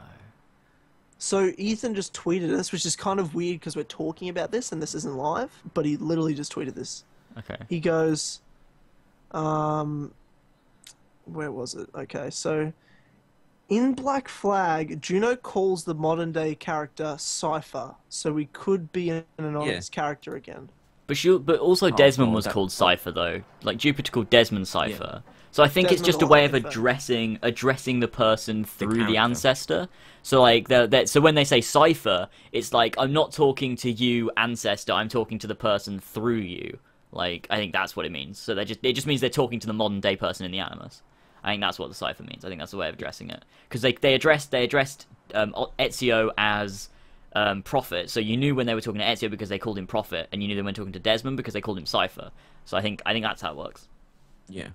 So Ethan just tweeted us, which is kind of weird because we're talking about this and this isn't live, but he literally just tweeted this. Okay. He goes, where was it? Okay, so in Black Flag, Juno calls the modern day character Cypher, so we could be an anonymous character again. But also Desmond God, was that- called Cypher though. Like Jupiter called Desmond Cypher. So I think it's Desmond just a or way of Cypher. addressing the person through the character. ancestor. So like so when they say Cypher, it's like I'm not talking to you ancestor, I'm talking to the person through you. Like I think that's what it means. So it just means they're talking to the modern day person in the Animus. I think that's what the Cypher means. I think that's the way of addressing it. Because they addressed Ezio as Prophet, so you knew when they were talking to Ezio because they called him Prophet, and you knew they weren't talking to Desmond because they called him Cypher. So I think that's how it works. Yeah.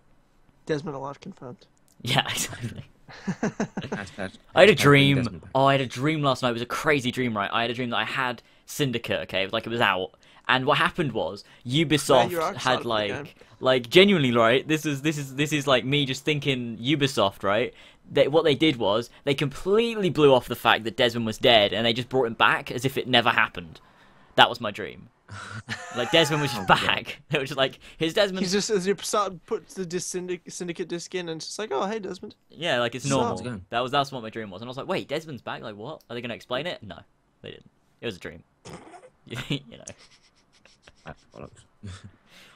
Desmond alive confirmed. Yeah, exactly. Hashtag- I had a hashtag bring dream. Desmond back. Oh, I had a dream last night. It was a crazy dream, right? I had a dream that I had Syndicate. Okay, it was out, and what happened was Ubisoft you're had excited for the game. like genuinely, right? This is like me just thinking Ubisoft, right? What they did was they completely blew off the fact that Desmond was dead, and they just brought him back as if it never happened. That was my dream. Like Desmond was just back. It was just like here's Desmond. He's just as you put the Syndicate disc in, and it's just like, oh hey Desmond. Yeah, like it's So- normal. That's what my dream was, and I was like, wait, Desmond's back. Like what? Are they gonna explain it? No, they didn't. It was a dream. you know.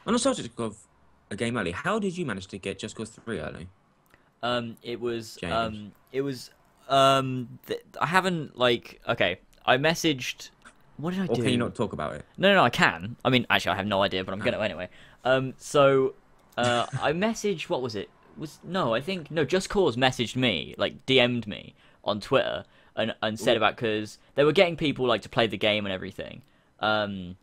On the subject of a game early, how did you manage to get Just Cause 3 early? It was James. I haven't like okay. I messaged. What did I Or do? can you not talk about it? No, I can. I mean, actually, I have no idea, but I'm gonna anyway. So I messaged, what was it? No, Just Cause messaged me, like DM'd me on Twitter and said about, because they were getting people like to play the game and everything, and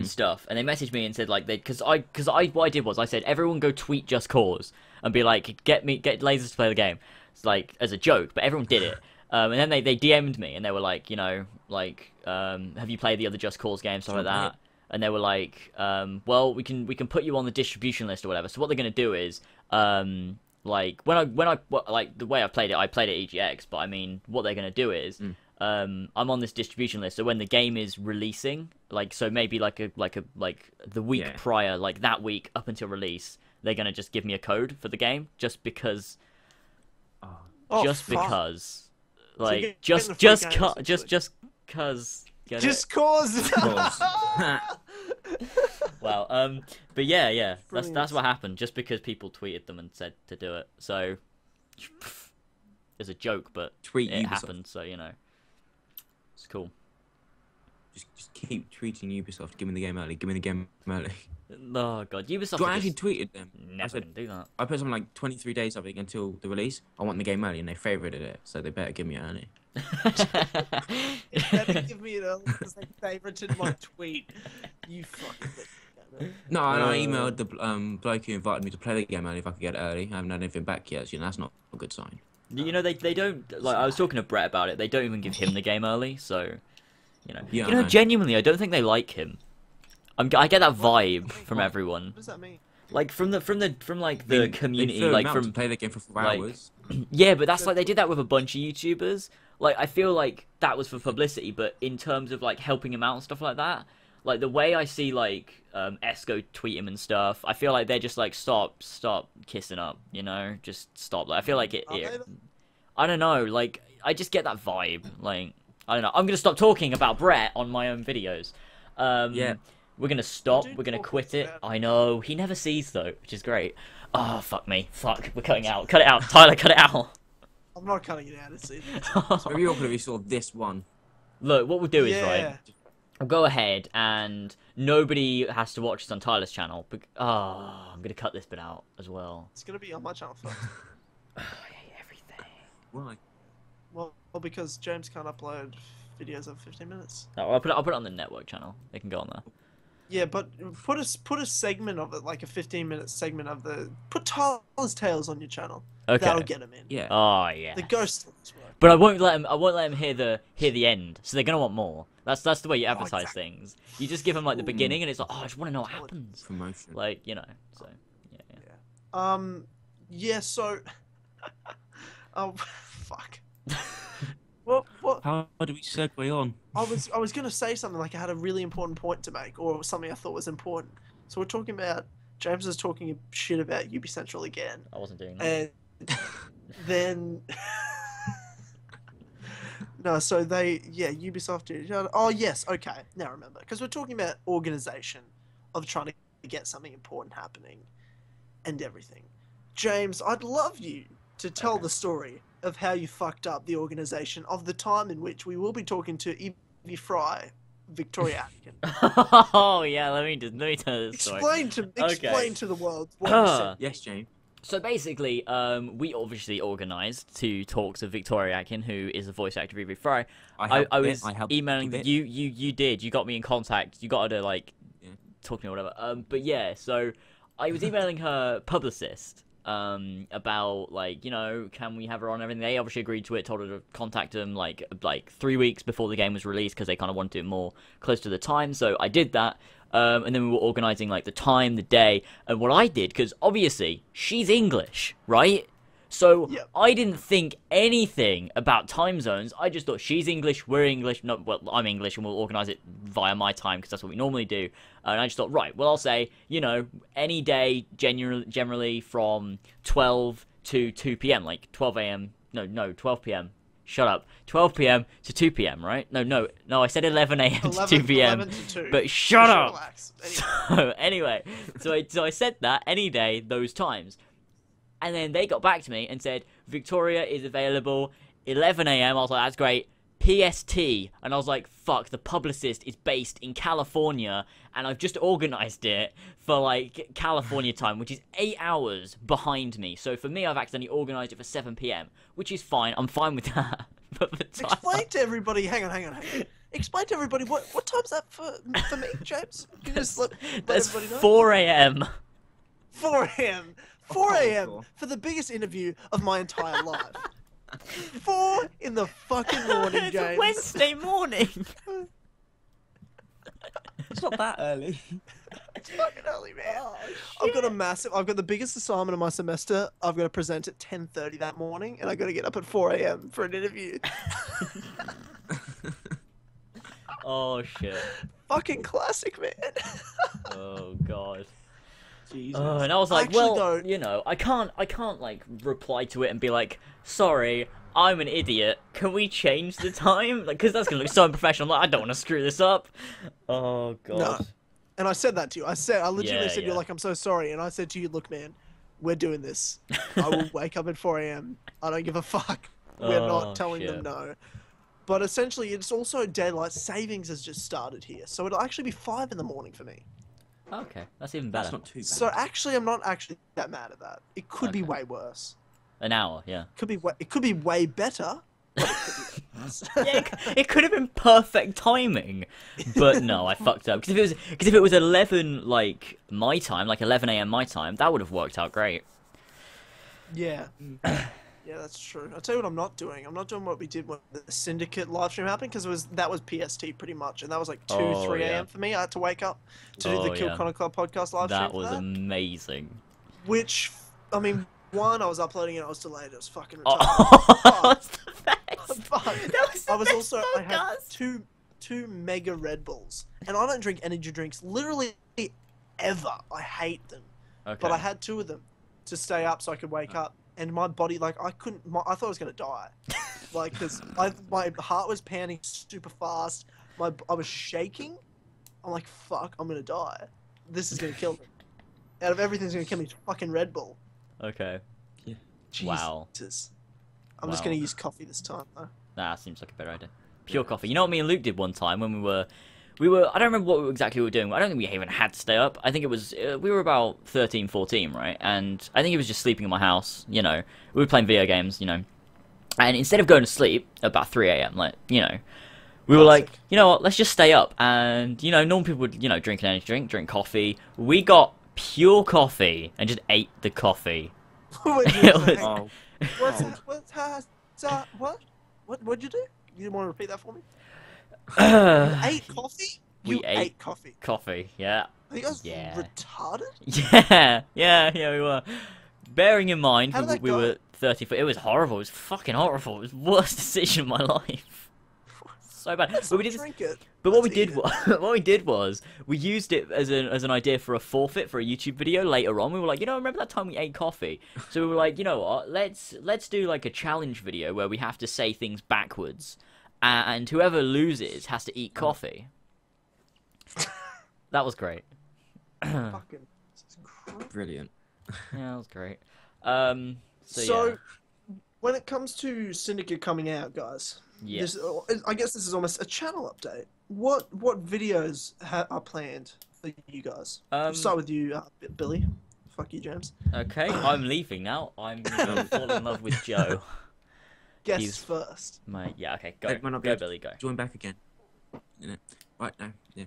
stuff, and they messaged me and said like because what I did was I said everyone go tweet Just Cause and be like get Lasers to play the game. It's like as a joke, but everyone did it. And then they DM'd me and they were like, have you played the other Just Cause games, stuff like that. And they were like, well, we can put you on the distribution list or whatever. So what they're gonna do is, like the way I played it EGX, but I mean, what they're gonna do is, I'm on this distribution list. So when the game is releasing, like, so maybe like the week prior, like that week up until release, they're gonna just give me a code for the game, just because, because, like, so just cause. Just cause. Well, but yeah, that's what happened. Just because people tweeted them and said to do it, so it's a joke, but it happened. So it's cool. Just keep tweeting Ubisoft. Give me the game early. Give me the game early. Oh god, Ubisoft. So I actually tweeted them. Never can do that. I put something like 23 days I think until the release. I want the game early, and they favorited it, so they better give me it early. They better give me it early because they favorited my tweet. You fucking bitch. No, I emailed the bloke who invited me to play the game early if I could get it early. I haven't had anything back yet, so that's not a good sign. They don't, like, I was talking to Brett about it. They don't even give him the game early, so Yeah, genuinely, I don't think they like him. I get that vibe from everyone. What does that mean? Like from the community, they like him out from to play the game for 4 like, hours. Yeah, but that's like they did that with a bunch of YouTubers. Like I feel like that was for publicity, but in terms of like helping him out and stuff like that, like the way I see like Esco tweet him and stuff, I feel like they're just like stop kissing up, just stop. Like I feel like I don't know, like I just get that vibe. Like I don't know. I'm gonna stop talking about Brett on my own videos. Yeah. We're gonna stop. We're gonna quit it. I know. He never sees though, which is great. Oh fuck me. Fuck. We're cutting out. Cut it out, Tyler. Cut it out. I'm not cutting it out. It's So maybe you're gonna be sort of this one. Look, what we'll do is right. I'll go ahead and nobody has to watch this on Tyler's channel. I'm gonna cut this bit out as well. It's gonna be on my channel first. I hate everything. Why? Well, because James can't upload videos over 15 minutes. No, I'll put it on the network channel. They can go on there. Yeah, but put a segment of it, like a 15-minute segment of put Tyler's Tales on your channel. Okay. That'll get him in. Yeah. Oh yeah. The ghost stories work. But I won't let him hear the end. So they're gonna want more. That's the way you advertise things. You just give them like the beginning, and it's like, I just want to know what happens. Promotion. Like so yeah. Yeah. So. Oh, fuck. What? How do we segue on? I was gonna say something like I had a really important point to make, or something I thought was important. So we're talking about James is talking shit about UB Central again. I wasn't doing that. And then no, so Ubisoft did. Oh yes, okay, now I remember, because we're talking about organization of trying to get something important happening, and everything. James, I'd love you to tell the story of how you fucked up the organization of the time in which we will be talking to Evie Fry, Victoria Atkin. Oh yeah, let me tell this story. Explain to the world what you said. Yes, James. So basically, we obviously organised to talk to Victoria Atkin, who is the voice actor of Evie Fry. I was emailing you. You did. You got me in contact. You got her to talk to me or whatever. But yeah, so I was emailing her publicist. About can we have her on and everything. They obviously agreed to it, told her to contact them like 3 weeks before the game was released because they kind of wanted it more close to the time. So I did that, and then we were organising like the time, the day, and what I did, because obviously she's English, right? So I didn't think anything about time zones. I just thought she's English, we're English. No, well, I'm English, and we'll organise it via my time because that's what we normally do. And I just thought, right, well, I'll say, any day, generally from 12 to 2 p.m., like 12 a.m. No, 12 p.m. Shut up. 12 p.m. to 2 p.m., right? No, I said 11 a.m. to 2 p.m. 11 to 2. But shut up! Anyway. So I said that any day, those times. And then they got back to me and said, Victoria is available 11 a.m. I was like, that's great. PST, and I was like, fuck, the publicist is based in California, and I've just organised it for, like, California time, which is 8 hours behind me. So for me, I've accidentally organised it for 7 PM, which is fine. I'm fine with that. But the time... Explain to everybody, hang on. Explain to everybody, what time's that for me, James? You just let That's everybody know? 4 AM. 4 AM. 4 AM for the biggest interview of my entire life. 4 in the fucking morning, It's James. a Wednesday morning. It's not that early. It's fucking early, man. Oh, I've got the biggest assignment of my semester. I've got to present at 10:30 that morning, and I got to get up at 4 AM for an interview. Oh shit. Fucking classic, man. Oh god. Jesus. And I was like, Actually, well, though- you know, I can't like reply to it and be like, sorry, I'm an idiot. Can we change the time? Like, because that's gonna look so unprofessional. Like, I don't want to screw this up. Oh god. No. And I said that to you. I literally Yeah, said, yeah. you're like, I'm so sorry. And I said to you, look, man, we're doing this. I will wake up at 4 AM. I don't give a fuck. We're Oh, not telling shit. them no. But essentially, it's also daylight savings has just started here. So it'll actually be 5 in the morning for me. Okay, that's even That's better. not too bad. So actually, I'm not actually that mad at that. It could be Okay. way worse. An hour, yeah. It could be way better. But it could be worse. Yeah, it could have been perfect timing, but no, I fucked up. Because if it was 11 like my time, like 11 AM my time, that would have worked out great. Yeah. Yeah, that's true. I'll tell you what I'm not doing. I'm not doing what we did when the Syndicate live stream happened, because that was PST pretty much, and that was like 2, Oh, 3 yeah. AM for me. I had to wake up to do Oh, the yeah. KillConnorClub podcast live That stream was for that. amazing. Which, I mean, one, I was uploading and I was delayed. It was fucking retarded. Oh, that's the best. But That was the I was best also, I had podcast. two mega Red Bulls, and I don't drink energy drinks literally ever. I hate them. Okay. But I had 2 of them to stay up so I could wake up, and my body, like, I thought I was gonna die, like, because my heart was pounding super fast, I was shaking. I'm like, fuck, I'm gonna die. This is gonna kill me. Out of everything's gonna kill me, it's fucking Red Bull. Okay. Jesus. Wow. I'm just Wow. gonna use coffee this time though. Nah, seems like a better idea. Pure coffee. You know what me and Luke did one time when we were. I don't remember what exactly we were doing. I don't think we even had to stay up. I think it was, we were about 13, 14, right? And I think he was just sleeping in my house, you know. We were playing video games, you know. And instead of going to sleep at about 3 AM, like, you know, we were like, you know what, let's just stay up. And, you know, normal people would, you know, drink an energy drink coffee. We got pure coffee and just ate the coffee. What'd you It do? was- Oh, What'd you do? You didn't want to repeat that for me? we Ate coffee? We You ate- ate coffee. coffee, yeah. Are you guys Yeah. retarded? Yeah, we were. Bearing in mind, How did that we go? were 30. It was horrible. It was fucking horrible. It was the worst decision of my life. So bad. Let's But we not did. drink it. But what we Let's did, eat it. what we did was we used it as an idea for a forfeit for a YouTube video later on. We were like, you know, remember that time we ate coffee? So we were like, you know what? Let's do like a challenge video where we have to say things backwards, and whoever loses has to eat coffee. That was great. Fucking Christ. brilliant. Yeah, that was great. So So, when it comes to Syndicate coming out, guys, yeah. I guess this is almost a channel update. What videos are planned for you guys? We'll start with you, Billy. Fuck you, James. Okay, I'm leaving now. I'm gonna fall in love with Joe. Guess He's- first. Yeah, okay, go. Might not be Go, able to Billy, go. Join back again. You know, right now, yeah.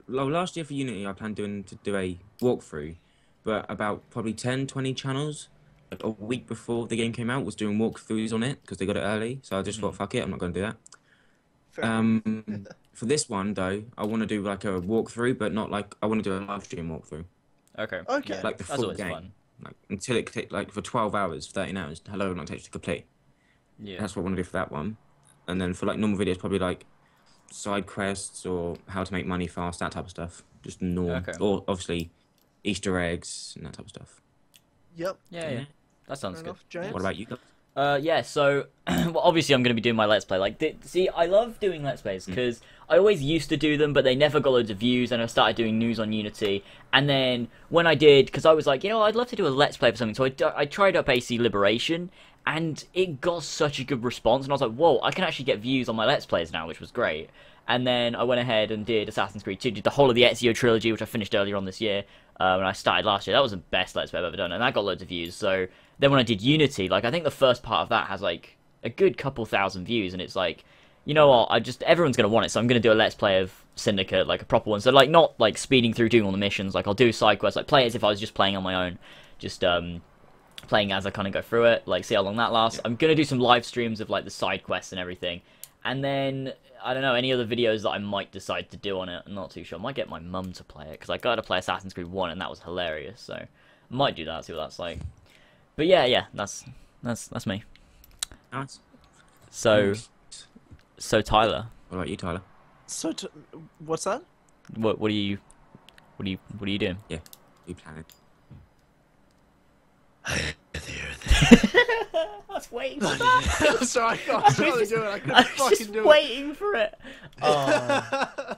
Last year for Unity, I planned to do a walkthrough, but about probably 10, 20 channels, like a week before the game came out, was doing walkthroughs on it because they got it early. So I just thought, fuck it, I'm not going to do that. Fair. For this one though, I want to do like a walkthrough, but not like I want to do a live stream walkthrough, Okay. Okay. Yeah, like the that's full always game, fun. like until it take like for 12 hours, 13 hours. How long it takes to complete. Yeah. That's what I want to do for that one. And then for like normal videos, probably like side quests or how to make money fast, that type of stuff. Just normal. Okay. Or obviously Easter eggs and that type of stuff. Yep. Yeah. That sounds Fair good. enough. James. What about you guys? Yeah, so, well, obviously I'm going to be doing my Let's Play. Like, see, I love doing Let's Plays, because I always used to do them, but they never got loads of views, and I started doing news on Unity. And then, when I did, because I was like, you know, I'd love to do a Let's Play for something, so I tried up AC Liberation, and it got such a good response, and I was like, whoa, I can actually get views on my Let's Plays now, which was great. And then I went ahead and did Assassin's Creed 2, did the whole of the Ezio trilogy, which I finished earlier on this year, and I started last year. That was the best Let's Play I've ever done, and that got loads of views. So then when I did Unity, like, I think the first part of that has, like, a good couple thousand views, and it's like, you know what, everyone's going to want it, so I'm going to do a Let's Play of Syndicate, like, a proper one. So, like, not, like, speeding through doing all the missions, like, I'll do side quests, like, play it as if I was just playing on my own, just, playing as I kind of go through it, like, see how long that lasts. I'm going to do some live streams of, like, the side quests and everything, and then, I don't know, any other videos that I might decide to do on it, I'm not too sure. I might get my mum to play it, because I got to play Assassin's Creed 1, and that was hilarious, so, I might do that, see what that's like. But yeah, that's me. Nice. So Tyler. What about you, Tyler? So, what's that? What are you doing? Yeah, you planning? I was waiting for that. Sorry, I was trying to do it. I couldn't fucking do it. Waiting for it. Oh.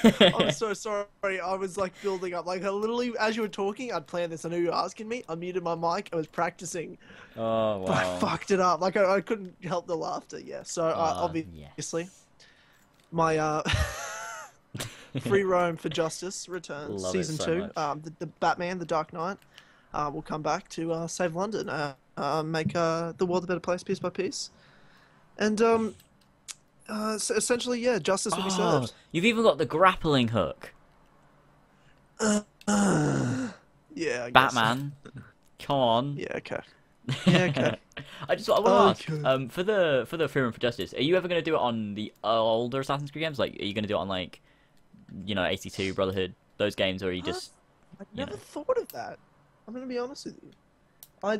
I'm so sorry. I was like building up. Like, I literally, as you were talking, I'd planned this. I knew you were asking me. I muted my mic. I was practicing. Oh, wow. But I fucked it up. Like, I couldn't help the laughter. Yeah. So, obviously, yes. My Free Roam for Justice returns. Love Season it so 2. much. The Batman, The Dark Knight, will come back to save London, make the world a better place piece by piece. And, so essentially, yeah, justice will be served. You've even got the grappling hook. Yeah, I guess. Batman. Come on. Yeah, okay. Yeah, okay. I want to ask, for the Freedom for Justice, are you ever going to do it on the older Assassin's Creed games? Like, are you going to do it on, like, you know, AC2, Brotherhood, those games, or are you just... I never thought of that. I'm going to be honest with you. I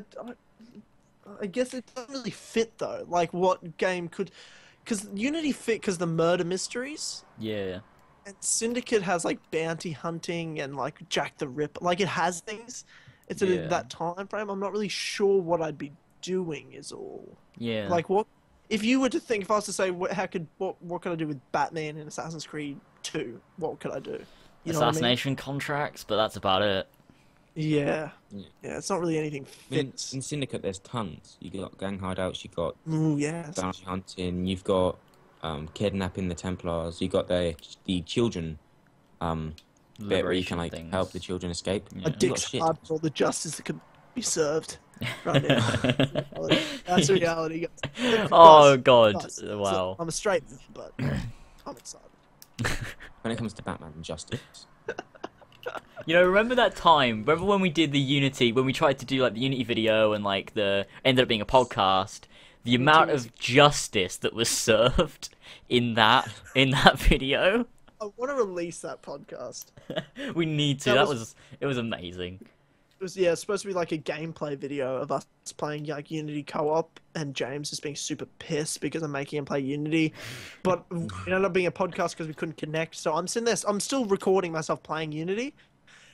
guess it doesn't really fit, though. Like, what game could... Because Unity fit because the murder mysteries. Yeah. And Syndicate has, like, bounty hunting and, like, Jack the Ripper. Like, it has things. It's in that time frame. I'm not really sure what I'd be doing is all. Yeah. Like, what... If you were to think... If I was to say, what could I do with Batman in Assassin's Creed 2? What could I do? You know Assassination contracts, but that's about it. Yeah. Yeah, it's not really anything fits. In Syndicate, there's tons. You got gang hideouts, you got bounty hunting, you've got kidnapping the Templars, you got the children bit where you can like help the children escape. A dick's hard for all the justice that could be served right now. That's reality. Oh god! Wow. I'm a straight man, but I'm excited. When it comes to Batman and justice. You know, remember that time? Remember when we did the Unity, when we tried to do like the Unity video and like ended up being a podcast? The amount of justice that was served in that video. I want to release that podcast. We need to. It was amazing. It was it's supposed to be like a gameplay video of us playing like Unity co-op, and James is being super pissed because I'm making him play Unity, but it ended up being a podcast because we couldn't connect. So I'm sitting there, I'm still recording myself playing Unity,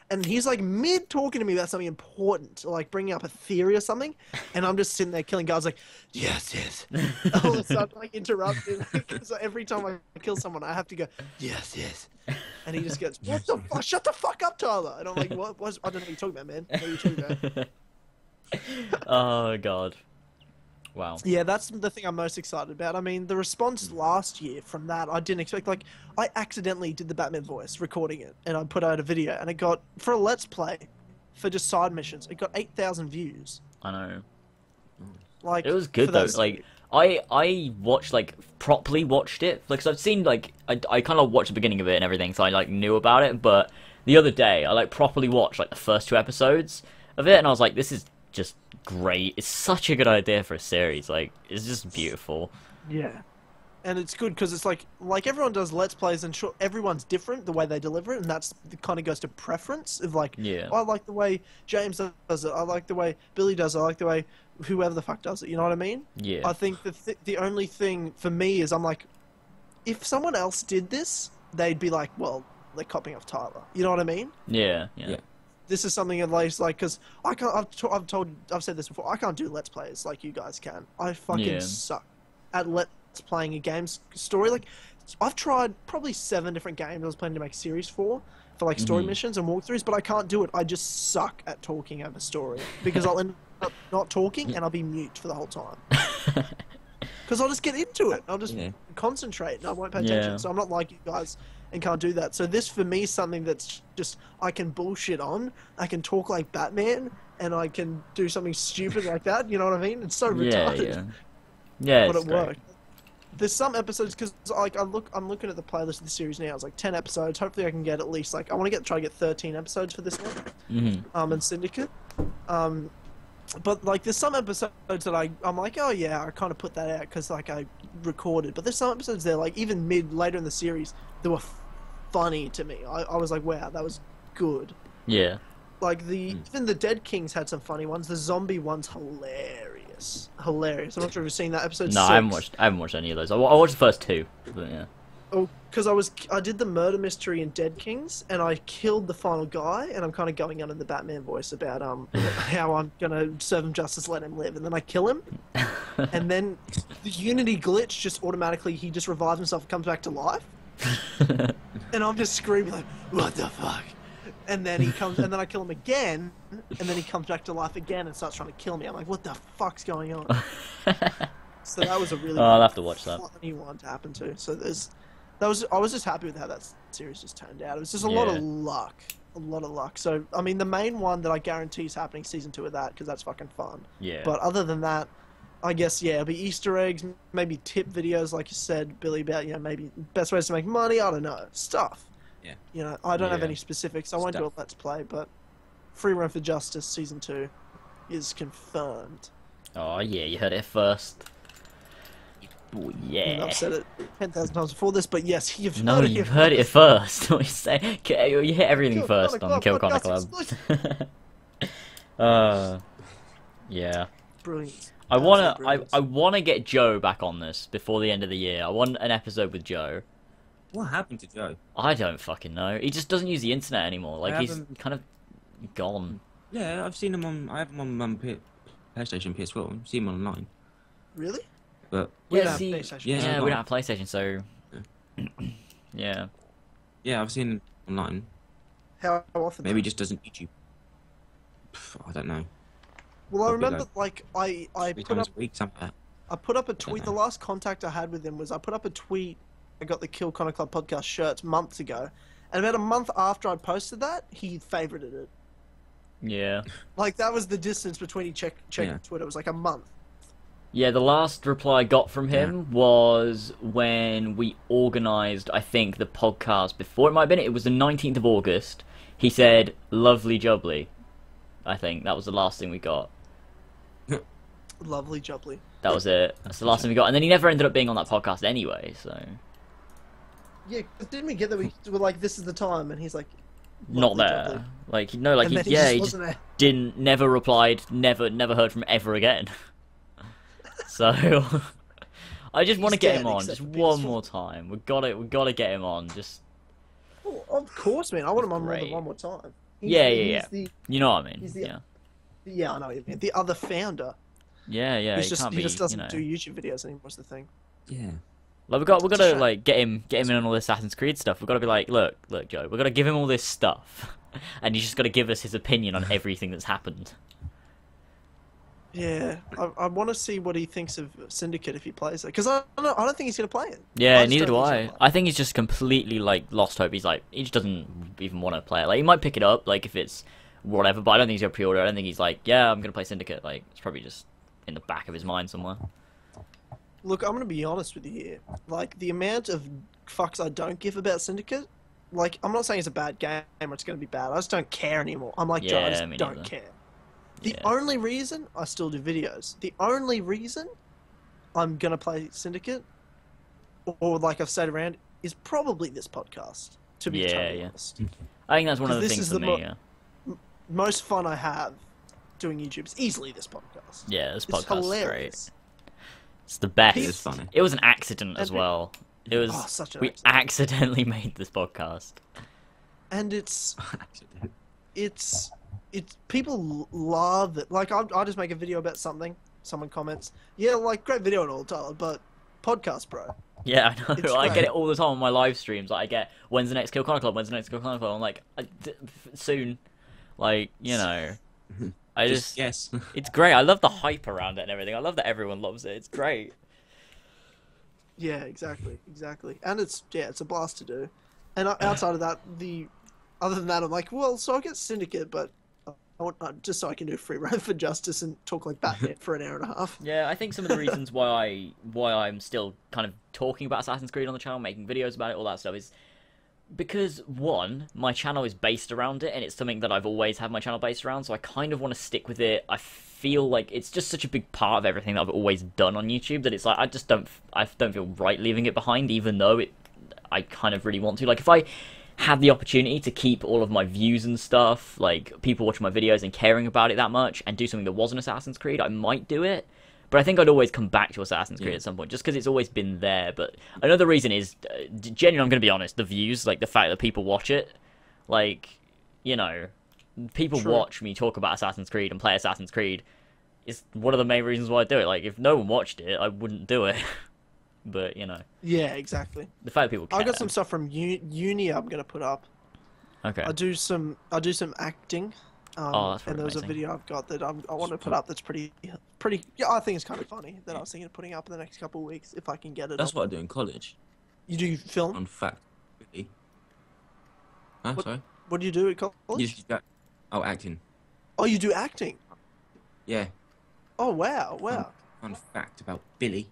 and he's like mid talking to me about something important, like bringing up a theory or something, and I'm just sitting there killing guys like yes. All of a sudden like interrupting because every time I kill someone I have to go yes. And he just goes, what the fuck? Shut the fuck up, Tyler. And I'm like, what? I don't know what you're talking about, man. What are you talking about? Oh, God. Wow. Yeah, that's the thing I'm most excited about. I mean, the response last year from that, I didn't expect. Like, I accidentally did the Batman voice, recording it, and I put out a video, and it got, for a Let's Play, for just side missions, it got 8,000 views. I know. Like, it was good, though. Like, I watched, like, properly watched it. Like, 'cause I've seen, like, I kind of watched the beginning of it and everything, so I, like, knew about it. But the other day, I, like, properly watched, like, the first 2 episodes of it, and I was like, this is just great. It's such a good idea for a series. Like, it's just beautiful. Yeah. And it's good because it's like everyone does Let's Plays, and sure, everyone's different the way they deliver it, and that's kind of goes to preference of like, I like the way James does it, I like the way Billy does it, I like the way whoever the fuck does it, you know what I mean? Yeah. I think the only thing for me is I'm like, if someone else did this, they'd be like, well, they're copying off Tyler. You know what I mean? Yeah. This is something at least like, because I can't. I've said this before. I can't do Let's Plays like you guys can. I fucking suck at Let's Playing a game's story. Like, I've tried probably 7 different games I was planning to make a series for like story missions and walkthroughs, but I can't do it. I just suck at talking over story because I'll end not talking, and I'll be mute for the whole time. Because I'll just get into it. I'll just concentrate, and I won't pay attention. So I'm not like you guys and can't do that. So this, for me, is something that's just, I can bullshit on. I can talk like Batman, and I can do something stupid like that. You know what I mean? It's so retarded. Yeah, but it's it worked. There's some episodes, because like I'm looking at the playlist of the series now. It's like 10 episodes. Hopefully I can get at least, like, I want to try to get 13 episodes for this one. And Syndicate. But like there's some episodes that I'm like, oh yeah, I kind of put that out because like I recorded. But there's some episodes there, like even later in the series, that were funny to me. I was like, wow, that was good. Yeah. Like even the Dead Kings had some funny ones. The zombie one's hilarious. Hilarious. I'm not sure if you've seen that episode. No, 6. I haven't watched any of those. I watched the first 2, but yeah. Oh, because I did the murder mystery in Dead Kings, and I killed the final guy, and I'm kind of going on in the Batman voice about how I'm gonna serve him justice, let him live, and then I kill him, and then the Unity glitch just automatically he just revives himself and comes back to life, and I'm just screaming like, what the fuck? And then he comes, and then I kill him again, and then he comes back to life again and starts trying to kill me. I'm like, what the fuck's going on? So that was a really I'll have to watch that. funny one to happen to. So I was just happy with how that series just turned out. It was just a lot of luck. A lot of luck. So, I mean, the main one that I guarantee is happening season 2 of that, because that's fucking fun. Yeah. But other than that, I guess, yeah, it'll be Easter eggs, maybe tip videos, like you said, Billy, about, you know, maybe best ways to make money, I don't know. Stuff. Yeah. You know, I don't have any specifics. I won't do a Let's Play, but Free Run for Justice season 2 is confirmed. Oh, yeah, you heard it first. Oh, yeah. I've said it 10,000 times before this, but yes, you've heard it first. What you say? You hit everything first on the KillConnorClub. Yeah. Brilliant. I wanna get Joe back on this before the end of the year. I want an episode with Joe. What happened to Joe? I don't fucking know. He just doesn't use the internet anymore. Like he's kind of gone. Yeah, I've seen him on. I have him on PlayStation, PS4. I've seen him online. Really? But We don't Yeah, have see, PlayStation. yeah, we don't have PlayStation, so yeah. Yeah, I've seen him online. How often? Maybe he just doesn't YouTube. I don't know. Well, I Probably remember, like, I 3 put times up a week, something like that. I put up a tweet. The know. last contact I had with him was I put up a tweet. I got the Kill Connor Club podcast shirts months ago, and about a month after I posted that, he favorited it. Yeah. Like that was the distance between he checked Yeah. Twitter. It was like a month. Yeah, the last reply I got from him was when we organised, I think, the podcast before it might have been. It was the 19th of August. He said, lovely jubbly. I think that was the last thing we got. Lovely jubbly. That was it. That's the last thing we got. And then he never ended up being on that podcast anyway, so... Yeah, didn't we get that we were like, this is the time, and he's like, Not lovely there. jubbly. Like, no, like, And then he just wasn't there. never replied, never heard from ever again. So... I just want to He's get dead, him on, except just for one PS4. more time. We gotta get him on, just... Oh, of course, man. I want him on more than Great. one more time. Yeah. He's You know what I mean? he's the- Yeah. yeah, I know what you mean. The other founder. Yeah, He he just can't he be, just doesn't you know... do YouTube videos anymore. Is the thing. Yeah. Like we got to like get him in on all this Assassin's Creed stuff. We've got to be like, look, Joe, we've got to give him all this stuff, and he's just got to give us his opinion on everything that's happened. Yeah, I want to see what he thinks of Syndicate if he plays it, because I don't think he's gonna play it. Yeah, just neither do don't think he's I. gonna play I think he's just completely like lost hope. He's like he just doesn't even want to play it. Like he might pick it up, like if it's whatever, but I don't think he's gonna pre-order. I don't think he's like, yeah, I'm gonna play Syndicate. Like it's probably just in the back of his mind somewhere. Look, I'm gonna be honest with you here. Like the amount of fucks I don't give about Syndicate. Like I'm not saying it's a bad game or it's gonna be bad. I just don't care anymore. I'm like, Joe, I Yeah, just me don't neither. care. The Yeah. only reason I still do videos, the only reason I'm gonna play Syndicate, or like I've said around, is probably this podcast. To be totally honest, I think that's one of the 'Cause this things is for the me. Yeah. most fun I have doing YouTube is easily this podcast. Yeah, this It's podcast is great. hilarious. It's the best. It is funny. It was an accident as And it- well. It was. Oh, such an we accident. accidentally made this podcast. And it's people love it. Like I just make a video about something, someone comments, yeah, like great video and all, Tyler, but podcast, bro. Yeah, I know. It's I get great. it all the time on my live streams. Like, I get, when's the next Kill Connor Club? When's the next Kill Connor Club? I'm like, soon. Like, you know. I Just yes. it's great. I love the hype around it and everything. I love that everyone loves it. It's great. Yeah, exactly, and it's a blast to do. And outside of that, other than that, I'm like, well, so I get Syndicate, but I want just so I can do Free Run for Justice and talk like Batman for an hour and a half. Yeah, I think some of the reasons why I'm still kind of talking about Assassin's Creed on the channel, making videos about it, all that stuff, is because, one, my channel is based around it, and it's something that I've always had my channel based around, so I kind of want to stick with it. I feel like it's just such a big part of everything that I've always done on YouTube that it's like I don't feel right leaving it behind, even though I kind of really want to. Like, if I had the opportunity to keep all of my views and stuff, like people watching my videos and caring about it that much, and do something that wasn't Assassin's Creed, I might do it. But I think I'd always come back to Assassin's Creed at some point, just because it's always been there. But another reason is, genuinely, I'm going to be honest, the views, like the fact that people watch it. Like, you know, people watch me talk about Assassin's Creed and play Assassin's Creed is one of the main reasons why I do it. Like, if no one watched it, I wouldn't do it. But, you know. Yeah, exactly. The fact that people care. I got some stuff from uni I'm going to put up. Okay. I do some acting. That's and there was a amazing. video I've got that I want to put up that's pretty, yeah, I think it's kind of funny, that I was thinking of putting up in the next couple of weeks, if I can get it That's up. what I do in college. You do film? On fact. Really. Huh, sorry? What do you do at college? You just go, oh, acting. Oh, you do acting? Yeah. Oh, wow. Fun fact about Billy.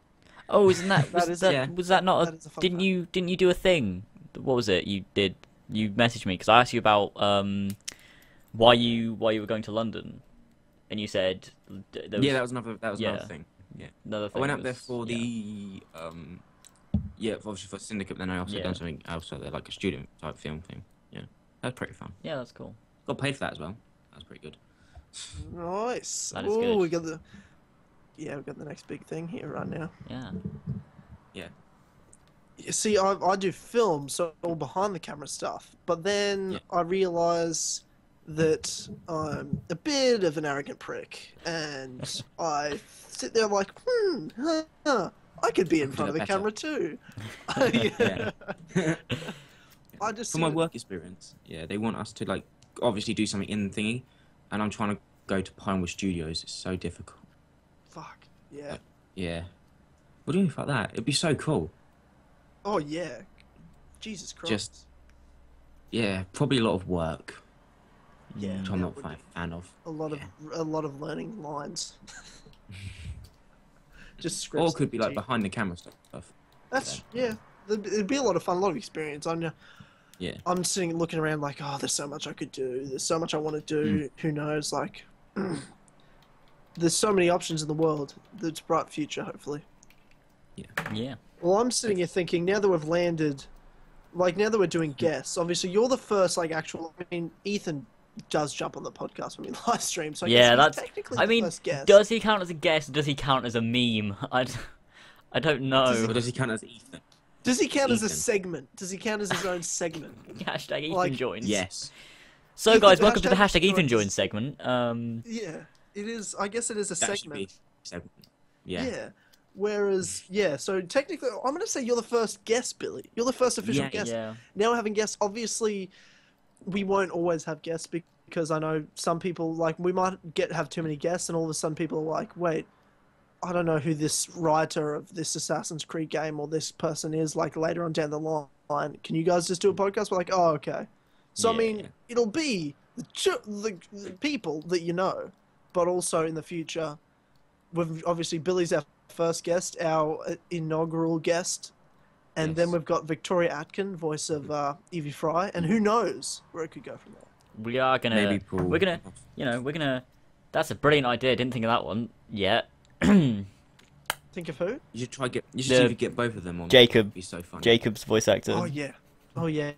Oh, isn't that, That is a- was that not that is a fun didn't fact. you do a thing? What was it you did? You messaged me, because I asked you about, why you were going to London, and you said Yeah, that was another thing. Yeah. Another I thing went up there was- for the obviously for Syndicate, then I also done something else out there, like a student type film thing. Yeah. That was pretty fun. Yeah, that's cool. Got paid for that as well. That was pretty good. Nice. That is Ooh, good. we got the next big thing here right now. Yeah. You see, I do film, so all behind the camera stuff. But then I realise that I'm a bit of an arrogant prick, and I sit there like, I could be in front of the better. camera too. Yeah. I just For my work experience, they want us to like obviously do something in the thingy, and I'm trying to go to Pinewood Studios. It's so difficult. Fuck yeah. Yeah. What do you mean about that? It'd be so cool. Oh yeah. Jesus Christ. Just probably a lot of work. Yeah, Which I'm that not would a fan of. a lot of learning lines. Just scripts. Or it could be like Gee. behind the camera stuff. That's it'd be a lot of fun, a lot of experience. Yeah. I'm sitting looking around like, oh, there's so much I could do. There's so much I want to do. Who knows? Like, there's so many options in the world. That's a bright future, hopefully. Yeah. Well, I'm sitting here thinking, now that we've landed, like now that we're doing guests, obviously you're the first like actual. I mean, Ethan does jump on the podcast when we live stream, so I guess he's that's. technically I the mean, first guest. does he count as a guest? Or does he count as a meme? I don't know. Or does he count as Ethan? Does he count as a Ethan. segment? Does he count as his own segment? Hashtag Ethan Like- joins. Yes. So guys, welcome to the Hashtag hashtag Ethan joins. joins segment. Yeah, it is. I guess it is a That should segment. be segment. Yeah. Yeah. Whereas, so technically, I'm going to say you're the first guest, Billy. You're the first official Yeah, guest. Yeah. Now we're having guests. Obviously, we won't always have guests because I know some people, like, we might have too many guests, and all of a sudden people are like, wait, I don't know who this writer of this Assassin's Creed game or this person is, like, later on down the line. Can you guys just do a podcast? We're like, oh, okay. So, I mean, it'll be the people that you know, but also in the future, obviously Billy's our first guest, our inaugural guest, and then we've got Victoria Atkin, voice of Evie Fry, and who knows where it could go from there. We are gonna. Maybe Paul. We're gonna. That's a brilliant idea. Didn't think of that one yet. Think of who? You should You should The- see if you get both of them on. Jacob. It'd be so funny. Jacob's voice actor. Oh yeah,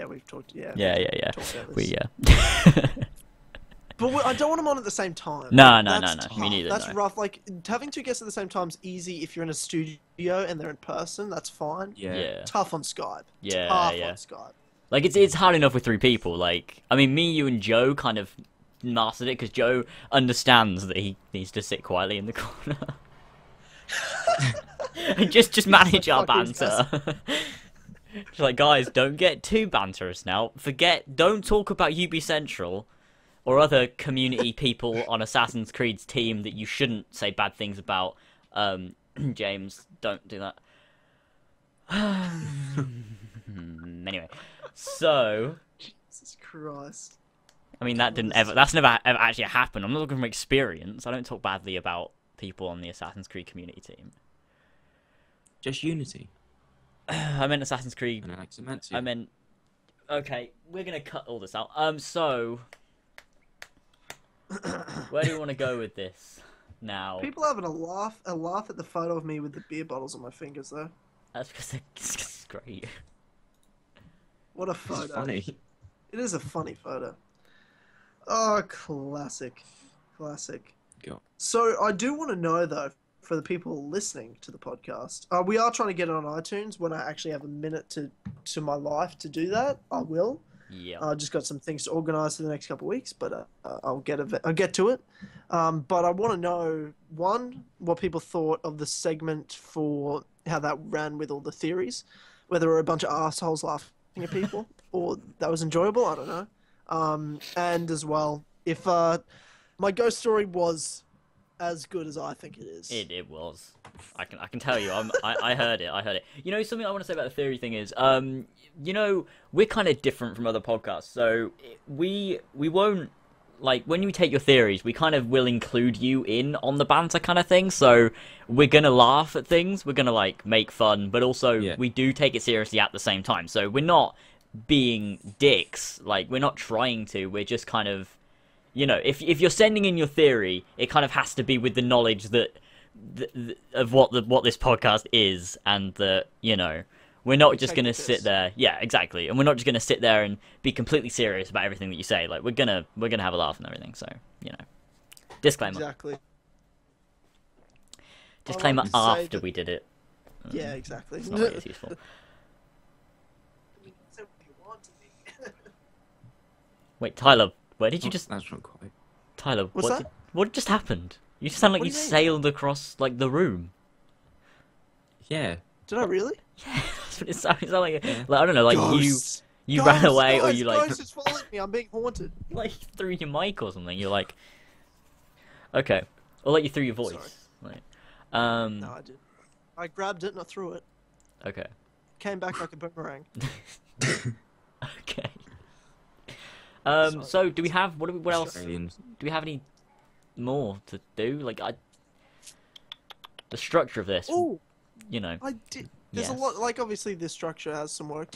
we've talked. Yeah. Yeah. Talked about We this. But I don't want them on at the same time. No, That's no. tough. Me neither, That's no. rough. Like having two guests at the same time is easy if you're in a studio and they're in person. That's fine. Yeah. Tough on Skype. Yeah, Tough yeah. on Skype. Like it's hard enough with 3 people. Like I mean, me, you, and Joe kind of mastered it because Joe understands that he needs to sit quietly in the corner. And just manage our Fuck these banter. It's like, guys, don't get too banterous now. Don't talk about UB Central. or other community people on Assassin's Creed's team that you shouldn't say bad things about, James, don't do that. Anyway, so Jesus Christ. I mean, that's never ever actually happened. I'm not looking from experience. I don't talk badly about people on the Assassin's Creed community team. Just Unity. I meant Assassin's Creed. I meant. Okay, we're gonna cut all this out. So where do we want to go with this now? People having a laugh at the photo of me with the beer bottles on my fingers, though. That's because it's great. What a photo! It's funny. It is a funny photo. Oh, classic. Go. So I do want to know though, for the people listening to the podcast, we are trying to get it on iTunes. When I actually have a minute to my life to do that, I will. Yeah. I just got some things to organise for the next couple of weeks, but I'll get to it. But I want to know, one, what people thought of the segment for how that ran with all the theories, whether we're a bunch of assholes laughing at people or that was enjoyable. I don't know. And as well, if my ghost story was as good as I think it is. It was. I can tell you. I heard it. You know, something I want to say about the theory thing is, you know, we're kind of different from other podcasts. So we won't, like, when you take your theories, we kind of will include you in on the banter kind of thing. So we're gonna laugh at things. We're gonna like make fun, but also we do take it seriously at the same time. So we're not being dicks. Like, we're not trying to. We're just kind of, you know, if you're sending in your theory, it kind of has to be with the knowledge that of what this podcast is, and that, you know, we're not just gonna sit there. Yeah, exactly. And we're not just gonna sit there and be completely serious about everything that you say. Like, we're gonna have a laugh and everything. So, you know, disclaimer. Exactly. Disclaimer after we did it. Yeah, exactly. It's not really as useful. Wait, Tyler, where did you just... That's not quite. Tyler, What's what just happened? You just sound like you sailed across, like, the room. Yeah. Did I really? Yeah, that's what it sounded like. Like, I don't know, like, Ghosts. you ran away, or you, like... Ghosts is following me, I'm being haunted. You, like, threw your mic or something, you're like... Okay. Or, like, you threw your voice. Sorry. Like, No, I didn't. I grabbed it and I threw it. Okay. Came back like a boomerang. Okay. So do we have what else? Aliens. Do we have any more to do? Like, the structure of this. Oh, you know. I did. There's a Yes. lot. Like, obviously, this structure has some work.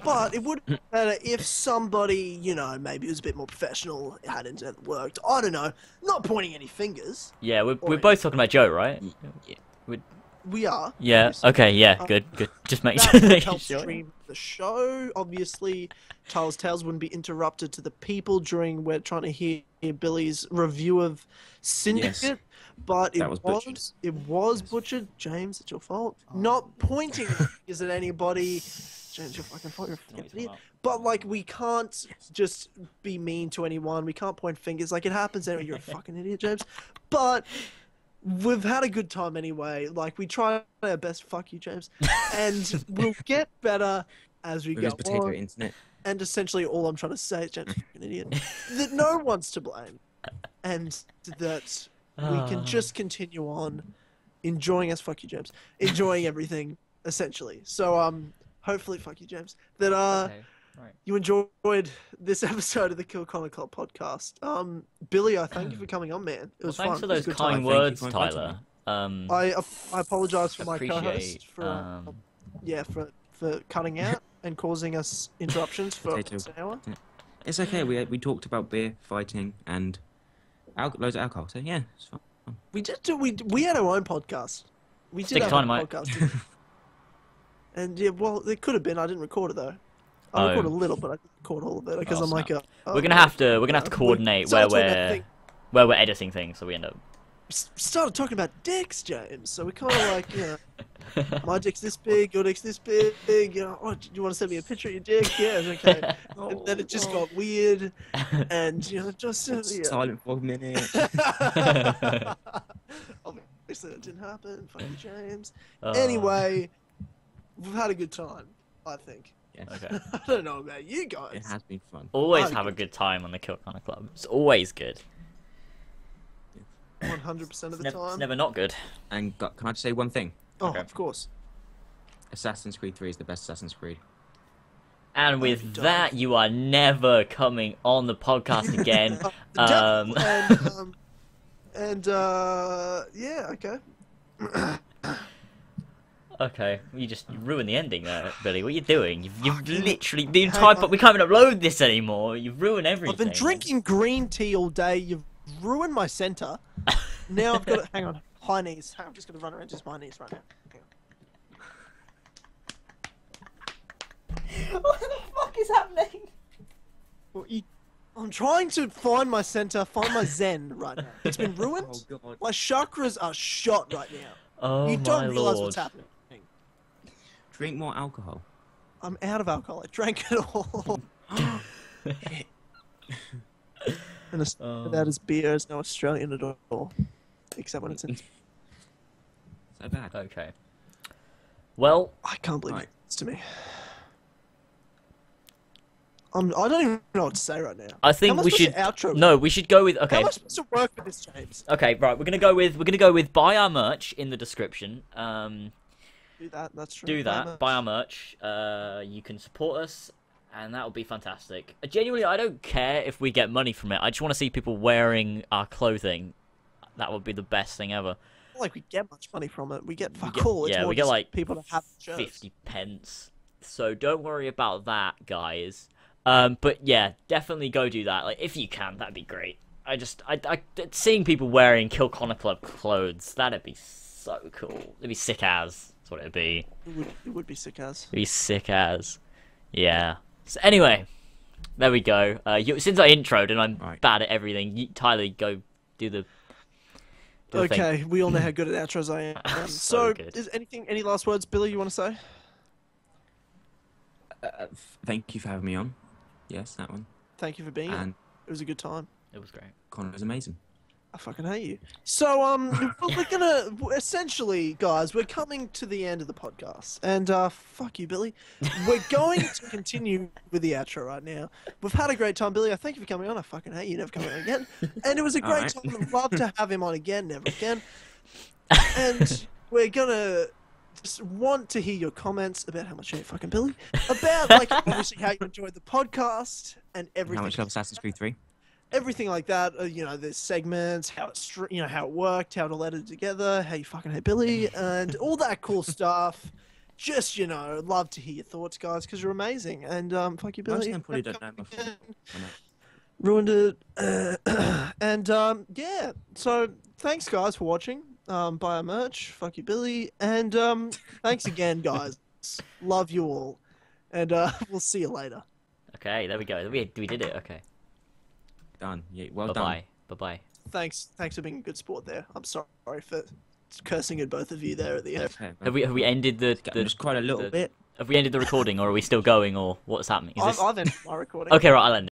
But it would be better if somebody, you know, maybe was a bit more professional, had internet that worked. I don't know. Not pointing any fingers. Yeah, we're both talking about Joe, right? Yeah. We are. Yeah. Obviously. Okay. Yeah. Good. Just make That sure. would Making help sure. stream the show. Obviously, Tyler's Tales wouldn't be interrupted to the people during we're trying to hear Billy's review of Syndicate. Yes. But That was butchered. it was butchered. James, it's your fault. Not pointing is at anybody. James, you're fucking fault. You're a fucking idiot. But like, we can't just be mean to anyone. We can't point fingers. Like, it happens anyway. You're a fucking idiot, James. But we've had a good time anyway. Like, we try our best. Fuck you, James. And we'll get better as we With go his potato on. internet. And essentially, all I'm trying to say is, James, you're an idiot. That no one's to blame, and that we can just continue on enjoying us. Fuck you, James. Enjoying everything, essentially. So, hopefully, fuck you, James. That Okay, right. you enjoyed this episode of the KillConnorClub podcast. Billy, I thank you for coming on, man. It was Well, thanks fun. for It was those a good time. kind Thank you words, for inviting Tyler. I apologize for my appreciate, co-host for for cutting out and causing us interruptions for Potato. an hour. It's okay. We talked about beer, fighting, and loads of alcohol. So yeah, it's fun. We did do we had our own podcast. We did Stick have a Dynamite. podcast. didn't we? And yeah, well, it could have been. I didn't record it though. I Oh. recorded a little, but I didn't record all of it because Oh, I'm like snap. a. we're gonna have to coordinate where we're editing things, so we end up. Started talking about dicks, James. So we kind of like, you know, my dick's this big, your dick's this big. You know, oh, do you want to send me a picture of your dick? Yeah, okay. And then it just got weird, and you know, just yeah. Silent for a minute. Obviously, that didn't happen. Fuck you, James. Oh. Anyway, we've had a good time, I think. Yes. Okay. I don't know about you guys. It has been fun. Always Oh, have a good. good time on the KillConnorClub. It's always good. 100% of the It's time. never not good. And can I just say one thing? Oh, Okay. of course. Assassin's Creed 3 is the best Assassin's Creed. And with you that, you are never coming on the podcast again. Yeah, okay. Okay, you ruined the ending there, Billy. What are you doing? You've literally the entire. We can't even upload this anymore. You've ruined everything. I've been drinking green tea all day. You've ruined my center. Now I've got to hang on. High knees. I'm just gonna run around just my knees right now. Hang on. What the fuck is happening? Well, I'm trying to find my center, find my zen right now. It's been ruined. Oh god. My chakras are shot right now. Oh You my don't realize lord. what's happening. Drink more alcohol. I'm out of alcohol. I drank it all. And that is beer is no Australian at all. Except when it's in... So bad. Okay. Well, I can't believe Right. it's to me. I don't even know what to say right now. I think How am I we supposed should. to outro? No, we should go with. How Okay. am I supposed to work with this, James? Okay, right. We're gonna go with buy our merch in the description. Do that. That's true. Do that. Buy our merch. You can support us, and that would be fantastic. Genuinely, I don't care if we get money from it. I just want to see people wearing our clothing. That would be the best thing ever. Not like we get much money from it. We get fuck get- all. It's yeah, more we get just like people to have shirts. 50 pence. So don't worry about that, guys. But yeah, definitely go do that. Like, if you can, that'd be great. I seeing people wearing KillConnorClub clothes, that'd be so cool. It'd be sick as. That's what it'd be. It would be sick as. It'd be sick as. Yeah. So anyway, there we go. Since I introed and I'm Right. bad at everything, Tyler, go do the. Do the thing. Okay, we all know how good at outros I am. So good. Is any last words, Billy, you want to say? Thank you for having me on. Yes, that one. Thank you for being here. And It was a good time. It was great. Connor was amazing. I fucking hate you. So, we're gonna essentially, guys, we're coming to the end of the podcast, and fuck you, Billy. We're going to continue with the outro right now. We've had a great time, Billy. I thank you for coming on. I fucking hate you. Never coming on again. And it was a great Alright. time. I'd love to have him on again. Never again. And we're gonna just want to hear your comments about how much you hate fucking Billy, about like obviously how you enjoyed the podcast and everything. How much you love Assassin's Creed 3? Everything like that, you know, the segments, how it, how it worked, how it all edited together, how you fucking hate Billy, and all that cool stuff. Just, you know, love to hear your thoughts, guys, because you're amazing. And fuck you, Most of Billy. them probably don't know my full- I know. Ruined it. And yeah. So thanks, guys, for watching. Buy our merch. Fuck you, Billy. And thanks again, guys. Love you all. And we'll see you later. Okay, there we go. We did it. Okay. Done. Yeah, well Bye done. bye. Bye bye. Thanks for being a good sport there. I'm sorry for cursing at both of you there at the end. Okay, Have we ended the just quite a little the- bit. have we ended the recording, or are we still going, or what's happening? Is this... I've ended my recording. Okay, right. I'll end it.